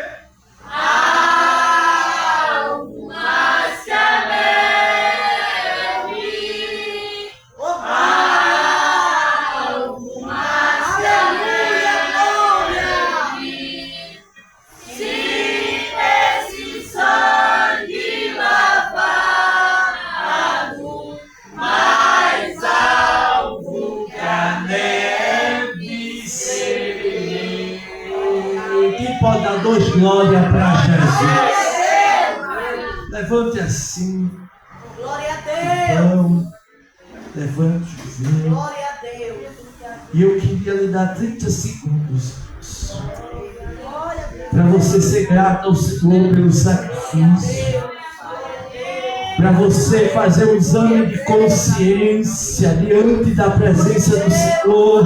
S2: Algo mais que a neve, algo mais que a neve, se esse sangue lavado, mais alvo que a neve serei.
S4: Quem pode dar 2 glórias para Jesus? Levante assim.
S1: Glória a Deus.
S4: Então, levante o vinho.
S1: Glória a Deus.
S4: E eu queria lhe dar 30 segundos
S1: Glória a Deus.
S4: para você ser grato ao Senhor pelo sacrifício. Para você fazer um exame de consciência diante da presença do Senhor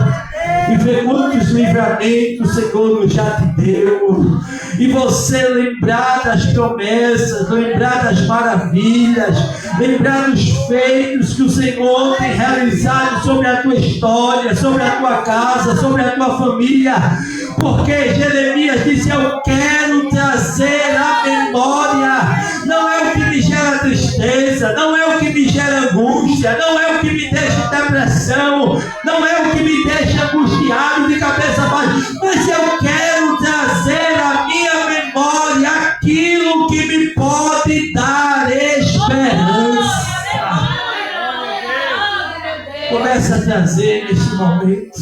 S4: e ver quantos livramentos o Senhor já te deu. E você lembrar das promessas, lembrar das maravilhas, lembrar dos feitos que o Senhor tem realizado sobre a tua história, sobre a tua casa, sobre a tua família. Porque Jeremias disse: eu quero trazer a memória. Não é o que me gera tristeza, não é o que me gera angústia, não é o que me deixa em depressão, não é o que me deixa angustiado de cabeça baixa, mas eu quero trazer à minha memória aquilo que me pode dar esperança. Começa a trazer neste momento.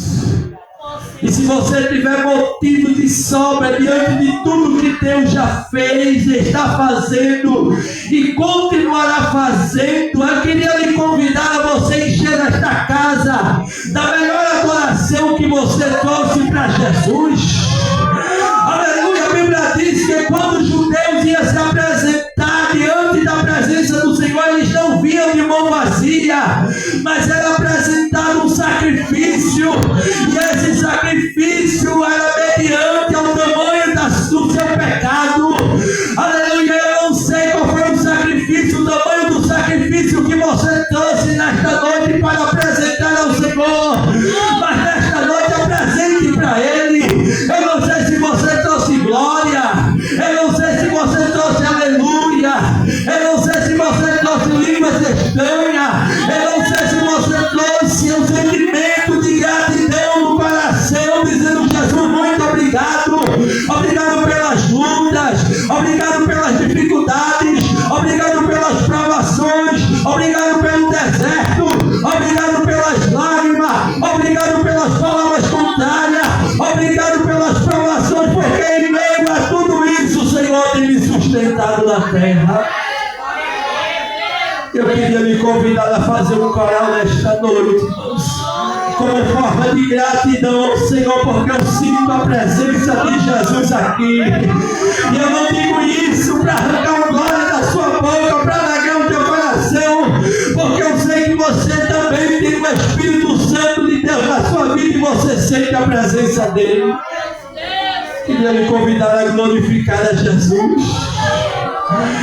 S4: E se você tiver motivo de sobra diante de tudo que Deus já fez, está fazendo e continuará fazendo, eu queria lhe convidar a você encher esta casa da melhor adoração que você trouxe para Jesus. Aleluia, a Bíblia diz que quando os judeus iam se apresentar diante da presença do Senhor, eles não vinham de mão vazia, mas era apresentado um sacrifício, e esse sacrifício era mediante ao tamanho do seu pecado. Aleluia, eu não sei qual foi o sacrifício, o tamanho do sacrifício que você trouxe nesta noite para apresentar ao Senhor, mas nesta noite apresente para Ele. Eu não sei se você trouxe glória, eu não sei se você trouxe aleluia, eu não sei se você trouxe línguas estranhas, eu não sei se você trouxe um sentimento de gratidão no coração, dizendo: Jesus, muito obrigado, obrigado pelas lutas, obrigado pelas dificuldades, obrigado pelas provações, obrigado pelo deserto, obrigado na terra. Eu queria lhe convidar a fazer um coral nesta noite, irmãos, como forma de gratidão ao Senhor, porque eu sinto a presença de Jesus aqui. E eu não digo isso para arrancar uma glória da sua boca, para alagar o teu coração, porque eu sei que você também tem o Espírito Santo de Deus na sua vida e você sente a presença dele. Queria lhe convidar a glorificar a Jesus.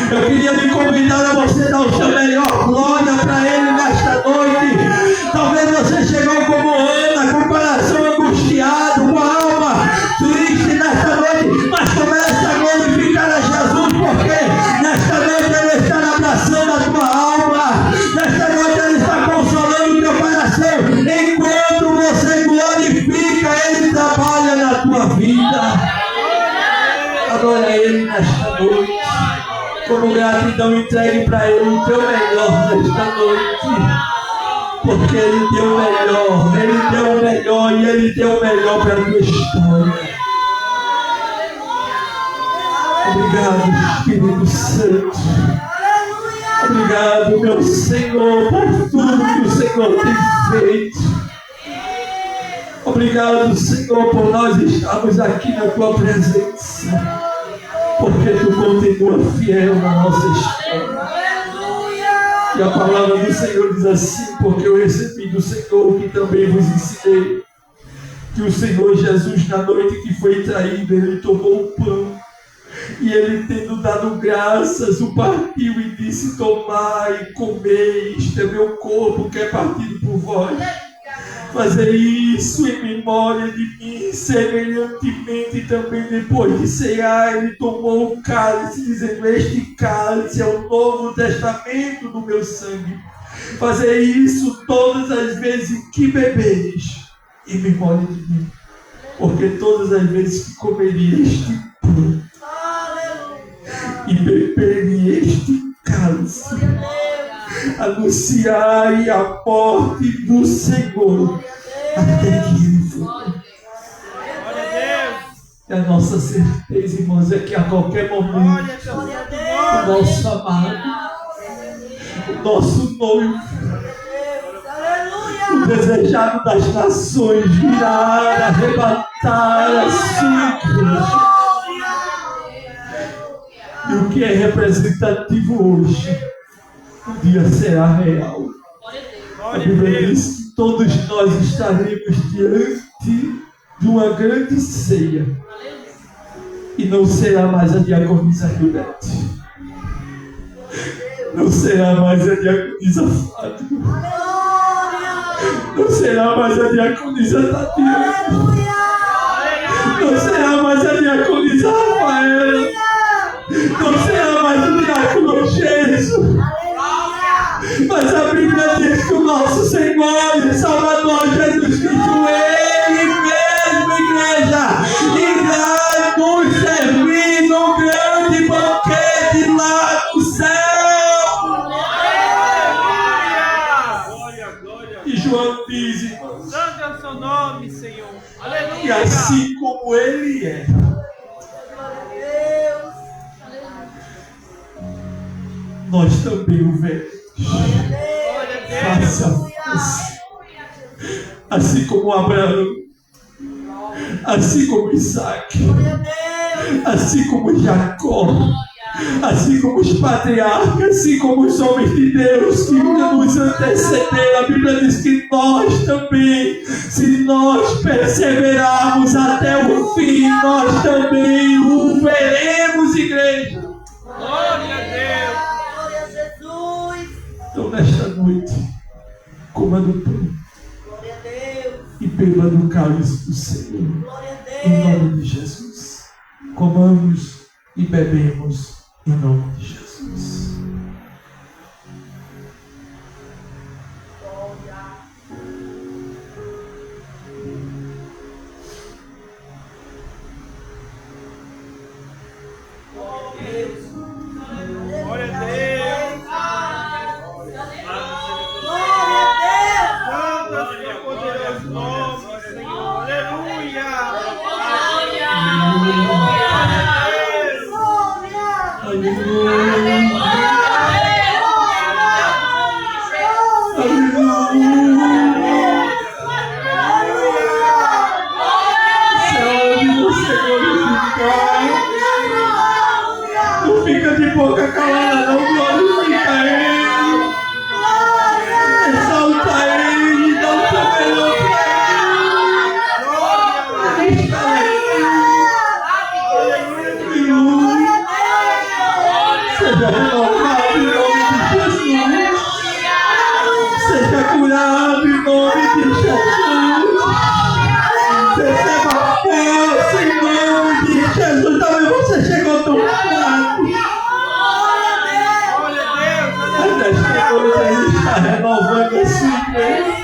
S4: Eu queria lhe convidar a você dar o seu melhor glória para Ele nesta noite. Talvez você chegou como Ana, com o coração angustiado, com a alma triste nesta noite, mas comece a glorificar a Jesus, porque nesta noite Ele está abraçando a tua alma, nesta noite Ele está consolando o teu coração. Enquanto você glorifica, Ele trabalha na tua vida. Adora Ele nesta noite. Como gratidão, entregue para Ele o teu melhor nesta noite. Porque Ele deu o melhor, Ele deu o melhor e Ele deu o melhor para a tua história. Obrigado, Espírito Santo. Obrigado, meu Senhor, por tudo que o Senhor tem feito. Obrigado, Senhor, por nós estarmos aqui na tua presença. Porque tu continua fiel na nossa história. E a palavra do Senhor diz assim: porque eu recebi do Senhor o que também vos ensinei, que o Senhor Jesus, na noite que foi traído, Ele tomou o pão, e Ele, tendo dado graças, o partiu e disse: tomai e comei, isto é meu corpo que é partido por vós. Fazer isso em memória de mim. Semelhantemente também, depois de cear, Ele tomou o cálice, dizendo: este cálice é o novo testamento do meu sangue. Fazer isso todas as vezes que beberes em memória de mim. Porque todas as vezes que comereis este pão e beberem este cálice, anunciai a morte do Senhor até que Ele venha. E a nossa certeza, irmãos, é que a qualquer momento o nosso amado, o nosso noivo, o desejado das nações virá arrebatar a sua igreja. E o que é representativo hoje, o dia será real. A Bíblia diz que todos nós estaremos diante de uma grande ceia. E não será mais a diaconisa Judete. Não será mais a diaconisa Fátima. Não será mais a diaconisa Tatiana. Não será mais a diaconisa Rafaela. Não será mais o diácono Jesus. Mas a Bíblia diz que o nosso Senhor e Salvador Jesus Cristo, Ele mesmo, igreja, irá nos servir num grande banquete lá no céu. E João diz, irmãos,
S3: Santo é o seu nome, Senhor. Aleluia.
S4: que assim como Ele é, nós também o veremos face a face. Assim como Abraão, assim como Isaac, assim como Jacó, assim como os patriarcas, assim como os homens de Deus que nos antecederam. A Bíblia diz que nós também, se nós perseverarmos até o fim, nós também o veremos, igreja.
S3: Glória a Deus.
S4: Então, nesta noite, coma do pão e beba do cálice do Senhor. Em nome de Jesus. Comamos e bebemos em nome de Jesus.
S3: Glória a Deus. Santo é o seu poderoso nome, Senhor. Aleluia. Glória a Deus.
S4: Aleluia. Não fica de boca calada, não. Glorifica Ele. Exalta Ele. Dá o teu melhor para Ele. Seja renovado em nome de Jesus. Seja curado em nome de Jesus. Receba força em nome de Jesus. Talvez você chegou tão fraco. Mas nesta noite Ele está renovando a sua igreja.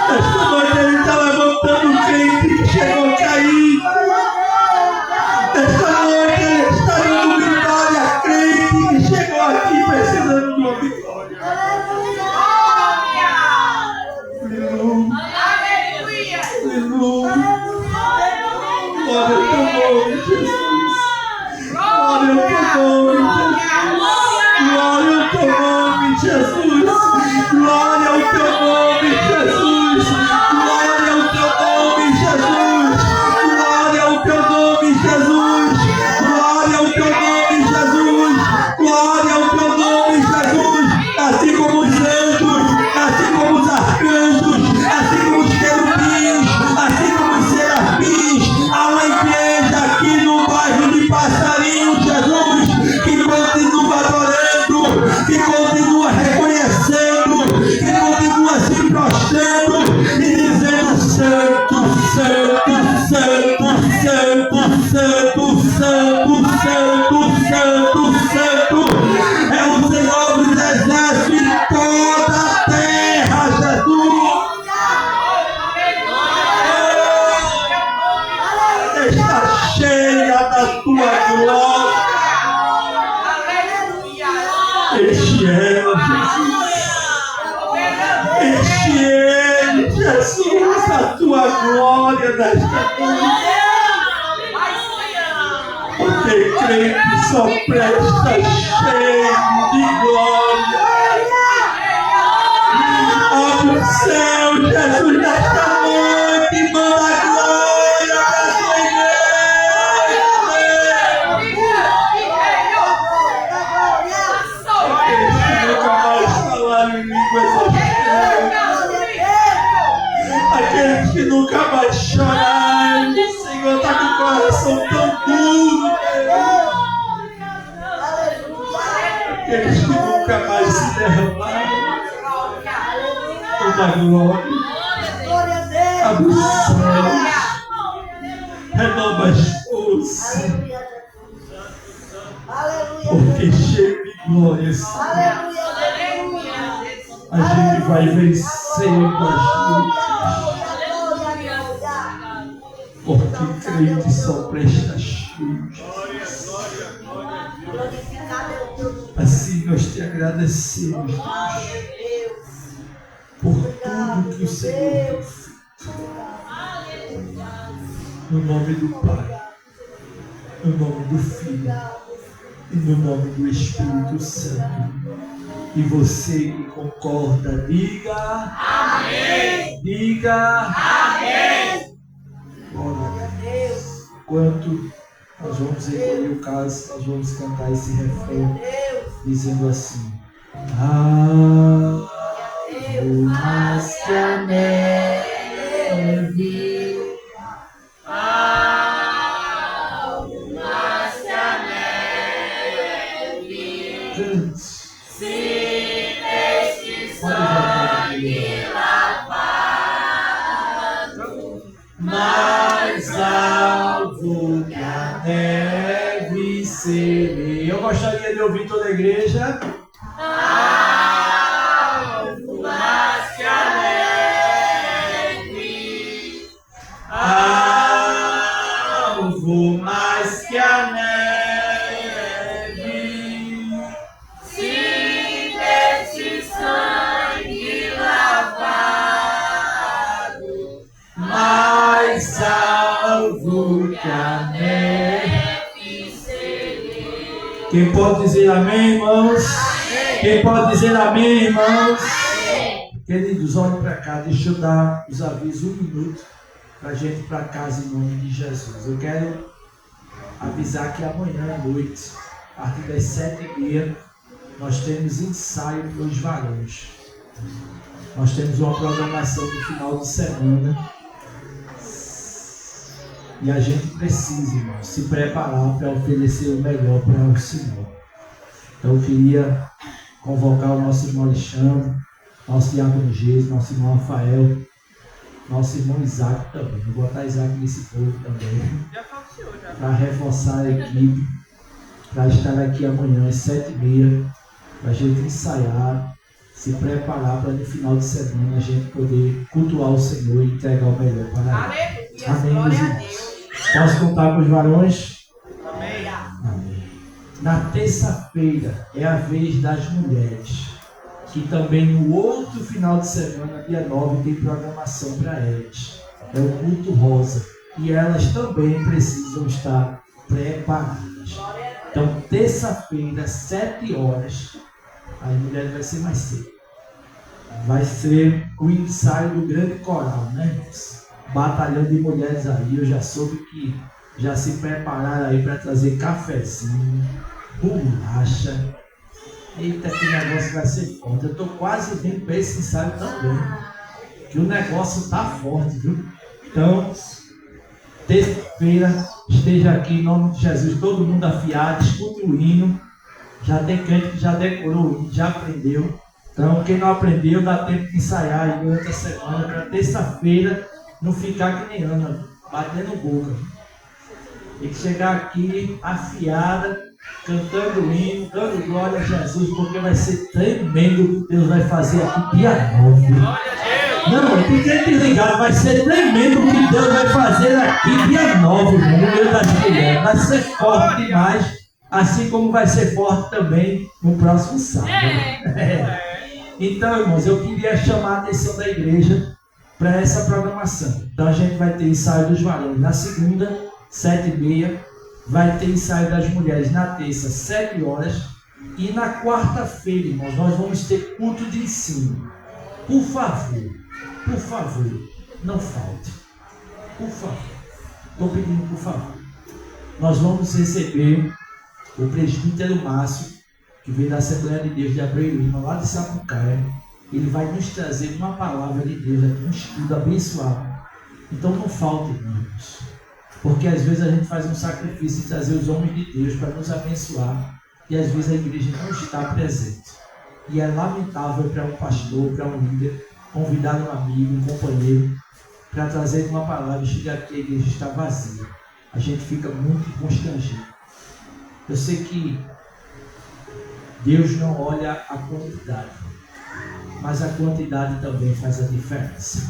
S4: Nesta noite Ele está levantando o crente que chegou caído. Nesta noite Ele está dando vitória a crente que chegou aqui precisando de uma vitória. Aleluia. Aleluia. Glória ao teu nome, Jesus. Glória ao teu nome, Jesus. Glória ao teu nome, Jesus. Glória ao teu nome, Jesus. Glória ao teu nome, Jesus. Glória ao teu nome, Jesus. Glória ao teu nome, Jesus. Assim como os anjos, assim como os arcanjos, assim como os querubins, assim como os serafins, há uma igreja aqui no bairro de Passarinho, Jesus, que continua adorando, que continua reconhecendo, que continua se prostrando e dizendo: Santo, Santo, Santo, Santo, Santo, Santo, Santo, Santo, Santo, é o Senhor dos exércitos em toda a terra, Jesus. Está cheia da tua glória. Este é ele, Jesus, a tua glória nesta noite. Porque crente só presta cheio de glória. Abre o céu, Jesus, nesta noite, manda glória para a tua aqueles que nunca mais choraram, o Senhor está com o coração tão duro. Aqueles que nunca mais se derramaram, toda glória, abre os céus, renova as forças, porque cheio de glórias, a gente vai vencendo as lutas. Porque crente só presta cheio, Jesus. Assim nós te agradecemos, Deus, por tudo que o Senhor tem feito. No nome do Pai, no nome do Filho e no nome do Espírito Santo. E você que concorda, diga amém. Diga amém. Glória a Deus. Enquanto nós vamos engolir o cálice, nós vamos cantar esse refrão dizendo assim: algo mais que a neve, algo mais que a neve. Cante. Mais alvo que a neve serei. Eu gostaria de ouvir toda a igreja. Alvo mais que a neve. Alvo mais que a neve. Se deste sangue lavado, mais alvo que a neve serei. Quem pode dizer amém, irmãos? Amém. Quem pode dizer amém, irmãos? Amém. Queridos, olhem para cá, deixa eu dar os avisos 1 minuto para a gente ir para casa em nome de Jesus. Eu quero avisar que amanhã à noite, a partir das 7h30, nós temos ensaio para os varões. Nós temos uma programação no final de semana e a gente precisa, irmão, se preparar para oferecer o melhor para o Senhor. Então eu queria convocar o nosso irmão Alexandre, nosso diácono Geis, nosso irmão Rafael, nosso irmão Isaac também. Vou botar Isaac nesse povo também, para reforçar a equipe, para estar aqui amanhã às 7h30, para a gente ensaiar, se preparar para no final de semana a gente poder cultuar o Senhor e entregar o melhor para Ele. Amém, meus irmãos. Posso contar com os varões?
S3: Amém.
S4: Amém. Na terça-feira é a vez das mulheres, que também no outro final de semana, dia 9, tem programação para elas. É o culto rosa. E elas também precisam estar preparadas. Então, terça-feira, 7 horas, as mulheres vai ser mais cedo. Vai ser o ensaio do grande coral, né? Batalhão de mulheres aí. Eu já soube que já se prepararam aí para trazer cafezinho, bolacha. Eita, que negócio vai ser forte. Eu estou quase vindo para esse ensaio também. Que o negócio está forte, viu? Então, terça-feira, esteja aqui em nome de Jesus, todo mundo afiado, escute o hino. Já tem crente que já decorou o hino, já aprendeu. Então, quem não aprendeu, dá tempo de ensaiar aí durante a semana, para terça-feira não ficar que nem Ana, batendo boca. Tem que chegar aqui afiada, cantando o hino, dando glória a Jesus, porque vai ser tremendo o que Deus vai fazer aqui dia 9. Não, tem gente ligado, vai ser tremendo o que Deus vai fazer aqui dia 9, no meio das mulheres. Vai ser forte demais, assim como vai ser forte também no próximo sábado. Então, irmãos, eu queria chamar a atenção da igreja para essa programação. Então, a gente vai ter ensaio dos varões na segunda, 7h30. Vai ter ensaio das mulheres na terça, 7 horas. E na quarta-feira, irmãos, nós vamos ter culto de ensino. Por favor, não falte. Por favor. Estou pedindo, por favor. Nós vamos receber o presbítero Márcio, que veio da Assembleia de Deus de Abreu Lima, lá de Sapucaia. Ele vai nos trazer uma palavra de Deus aqui, um estudo abençoado. Então não falte, irmãos. Porque às vezes a gente faz um sacrifício de trazer os homens de Deus para nos abençoar. E às vezes a igreja não está presente. E é lamentável para um pastor, para um líder, convidar um amigo, um companheiro, para trazer uma palavra e chegar aqui a igreja está vazia. A gente fica muito constrangido. Eu sei que Deus não olha a quantidade, mas a quantidade também faz a diferença.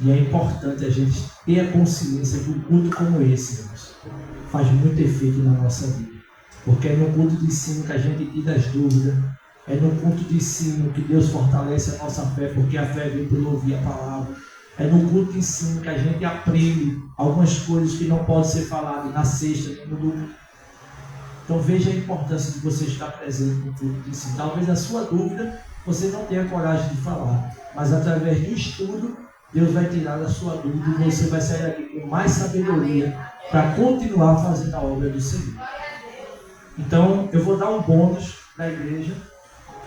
S4: E é importante a gente ter a consciência que um culto como esse, irmãos, faz muito efeito na nossa vida. Porque é no culto de ensino que a gente tira as dúvidas, é no culto de ensino que Deus fortalece a nossa fé, porque a fé vem por ouvir a palavra. É no culto de ensino que a gente aprende algumas coisas que não podem ser faladas na sexta, no domingo. Então veja a importância de você estar presente no culto de ensino. Talvez a sua dúvida você não tenha coragem de falar, mas através do estudo, Deus vai tirar a sua dúvida e você vai sair daqui com mais sabedoria para continuar fazendo a obra do Senhor. Então eu vou dar um bônus para a igreja,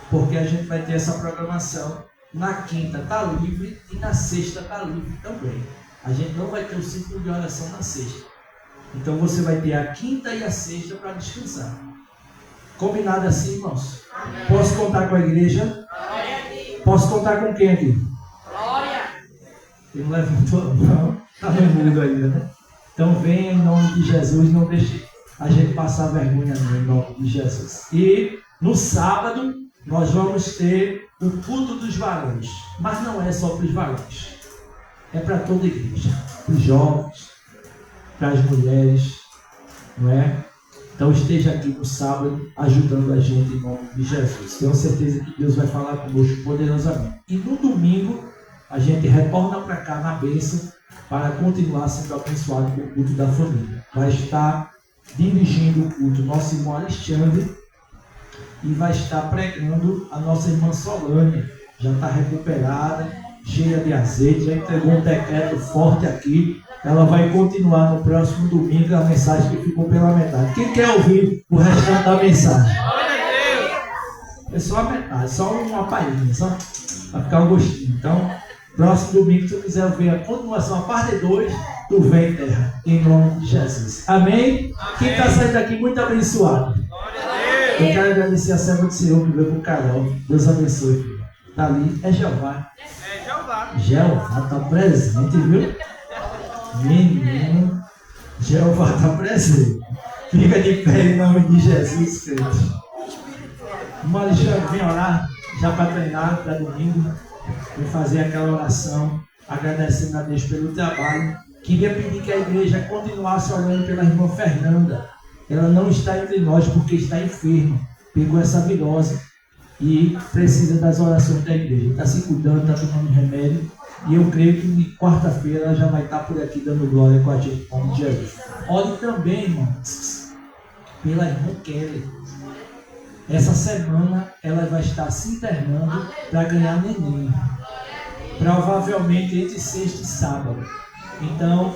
S4: porque a gente vai ter essa programação. Na quinta está livre e na sexta está livre também. A gente não vai ter o círculo de oração na sexta. Então você vai ter a quinta e a sexta para descansar. Combinado assim, irmãos? Amém. Posso contar com a igreja? Posso contar com quem aqui? Glória! Quem não levantou a mão, está no mundo ainda, né? Então venha em nome de Jesus, não deixe a gente passar vergonha não, em nome de Jesus. E no sábado nós vamos ter o culto dos varões. Mas não é só para os varões. É para toda a igreja. Para os jovens, para as mulheres, não é? Então esteja aqui no sábado ajudando a gente em nome de Jesus. Tenho certeza que Deus vai falar conosco poderosamente. E no domingo a gente retorna para cá na bênção para continuar sendo abençoado com o culto da família. Vai estar dirigindo o culto nosso irmão Alexandre e vai estar pregando a nossa irmã Solânia. Já está recuperada cheia de azeite, já entregou um decreto forte aqui. Ela vai continuar no próximo domingo a mensagem que ficou pela metade. Quem quer ouvir o restante da mensagem? É só a metade, só uma palhinha, só para ficar um gostinho. Então, próximo domingo, se tu quiser ver a continuação, a parte 2, tu vem, terra, em nome de Jesus. Amém? Quem está saindo daqui muito abençoado. Eu quero agradecer a serva do Senhor que veio com o Carol. Deus abençoe, filho. Está ali, é Jeová.
S3: É Jeová.
S4: Jeová está presente, viu? Menino, Jeová está presente. Fica de pé em nome de Jesus, Cristo. Irmão Alexandre, vem orar já para treinar para domingo. Vem fazer aquela oração, agradecendo a Deus pelo trabalho. Queria pedir que a igreja continuasse orando pela irmã Fernanda. Ela não está entre nós porque está enferma. Pegou essa virose e precisa das orações da igreja. Está se cuidando, está tomando remédio. E eu creio que de quarta-feira ela já vai estar por aqui dando glória com a gente, em nome de Jesus. Ore também, irmãos, pela irmã Kelly. Essa semana ela vai estar se internando para ganhar neném. Provavelmente entre sexta e sábado. Então,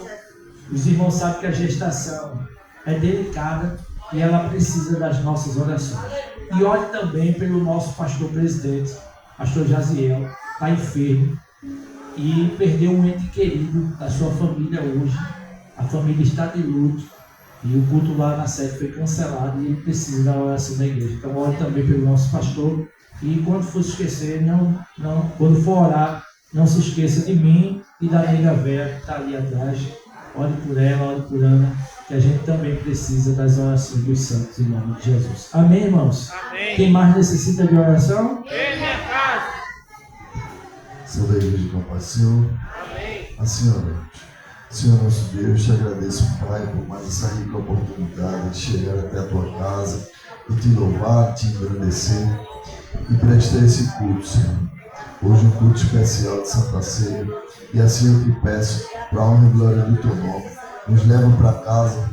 S4: os irmãos sabem que a gestação é delicada e ela precisa das nossas orações. E ore também pelo nosso pastor presidente, pastor Jaziel, está enfermo e perdeu um ente querido da sua família hoje. A família está de luto e o culto lá na sede foi cancelado e ele precisa da oração da igreja. Então ore também pelo nosso pastor e quando for se esquecer, quando for orar, não se esqueça de mim e da nega Vera que está ali atrás. Ore por ela, ore por Ana, que a gente também precisa das orações dos santos em nome de Jesus. Amém, irmãos?
S3: Amém.
S4: Quem mais necessita de oração?
S3: Em minha casa.
S5: Senhor da Igreja com Pai, Senhor.
S3: Amém.
S5: Assim oramos. Senhor nosso Deus, te agradeço, Pai, por mais essa rica oportunidade de chegar até a tua casa e te louvar, te engrandecer e prestar esse culto, Senhor. Hoje um culto especial de Santa Ceia e assim eu te peço, para a honra e glória do teu nome, nos leva para casa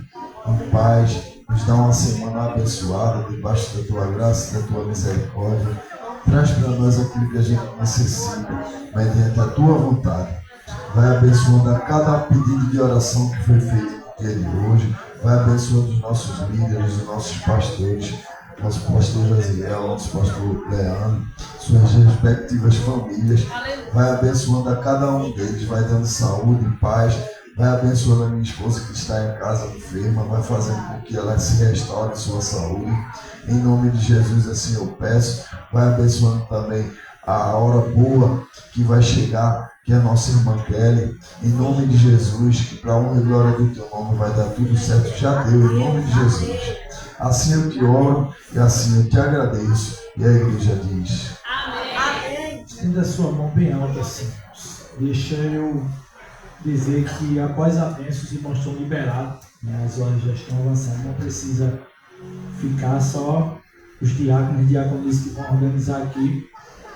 S5: em paz, nos dá uma semana abençoada debaixo da tua graça e da tua misericórdia. Traz para nós aquilo que a gente necessita, mediante a tua vontade. Vai abençoando a cada pedido de oração que foi feito no dia de hoje. Vai abençoando os nossos líderes, os nossos pastores, nosso pastor Jaziel, nosso pastor Leandro, suas respectivas famílias. Vai abençoando a cada um deles, vai dando saúde e paz. Vai abençoando a minha esposa que está em casa enferma, vai fazendo com que ela se restaure sua saúde. Em nome de Jesus, assim eu peço. Vai abençoando também a hora boa que vai chegar, que é a nossa irmã Kelly. Em nome de Jesus, que para a honra e glória do teu nome vai dar tudo certo. Já deu, em nome de Jesus. Assim eu te oro e assim eu te agradeço. E a igreja diz:
S1: Amém.
S4: Estenda a sua mão bem alta assim. Deixa eu dizer que após a bênção os irmãos estão liberados, né? As horas já estão avançando, não precisa ficar só os diáconos e diaconisas que vão organizar aqui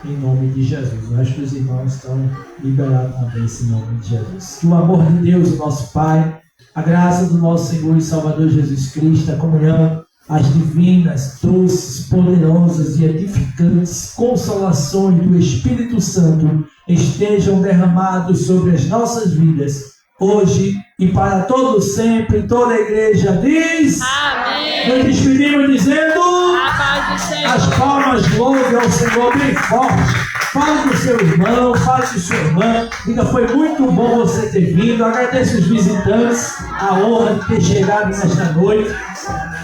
S4: em nome de Jesus. O resto dos irmãos estão liberados na bênção em nome de Jesus. Que o amor de Deus, o nosso Pai, a graça do nosso Senhor e Salvador Jesus Cristo, a comunhão, as divinas, doces, poderosas e edificantes consolações do Espírito Santo estejam derramados sobre as nossas vidas, hoje e para todo sempre. Toda a igreja diz:
S2: Amém.
S4: Nos despedimos dizendo:
S2: A paz do Senhor.
S4: as palmas louve ao Senhor bem forte. Fale com seu irmão, fale com sua irmã. Diga: foi muito bom você ter vindo. Agradeço os visitantes a honra de ter chegado nesta noite.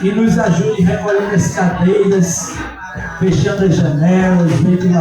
S4: E nos ajude recolhendo as cadeiras, fechando as janelas, ventiladores.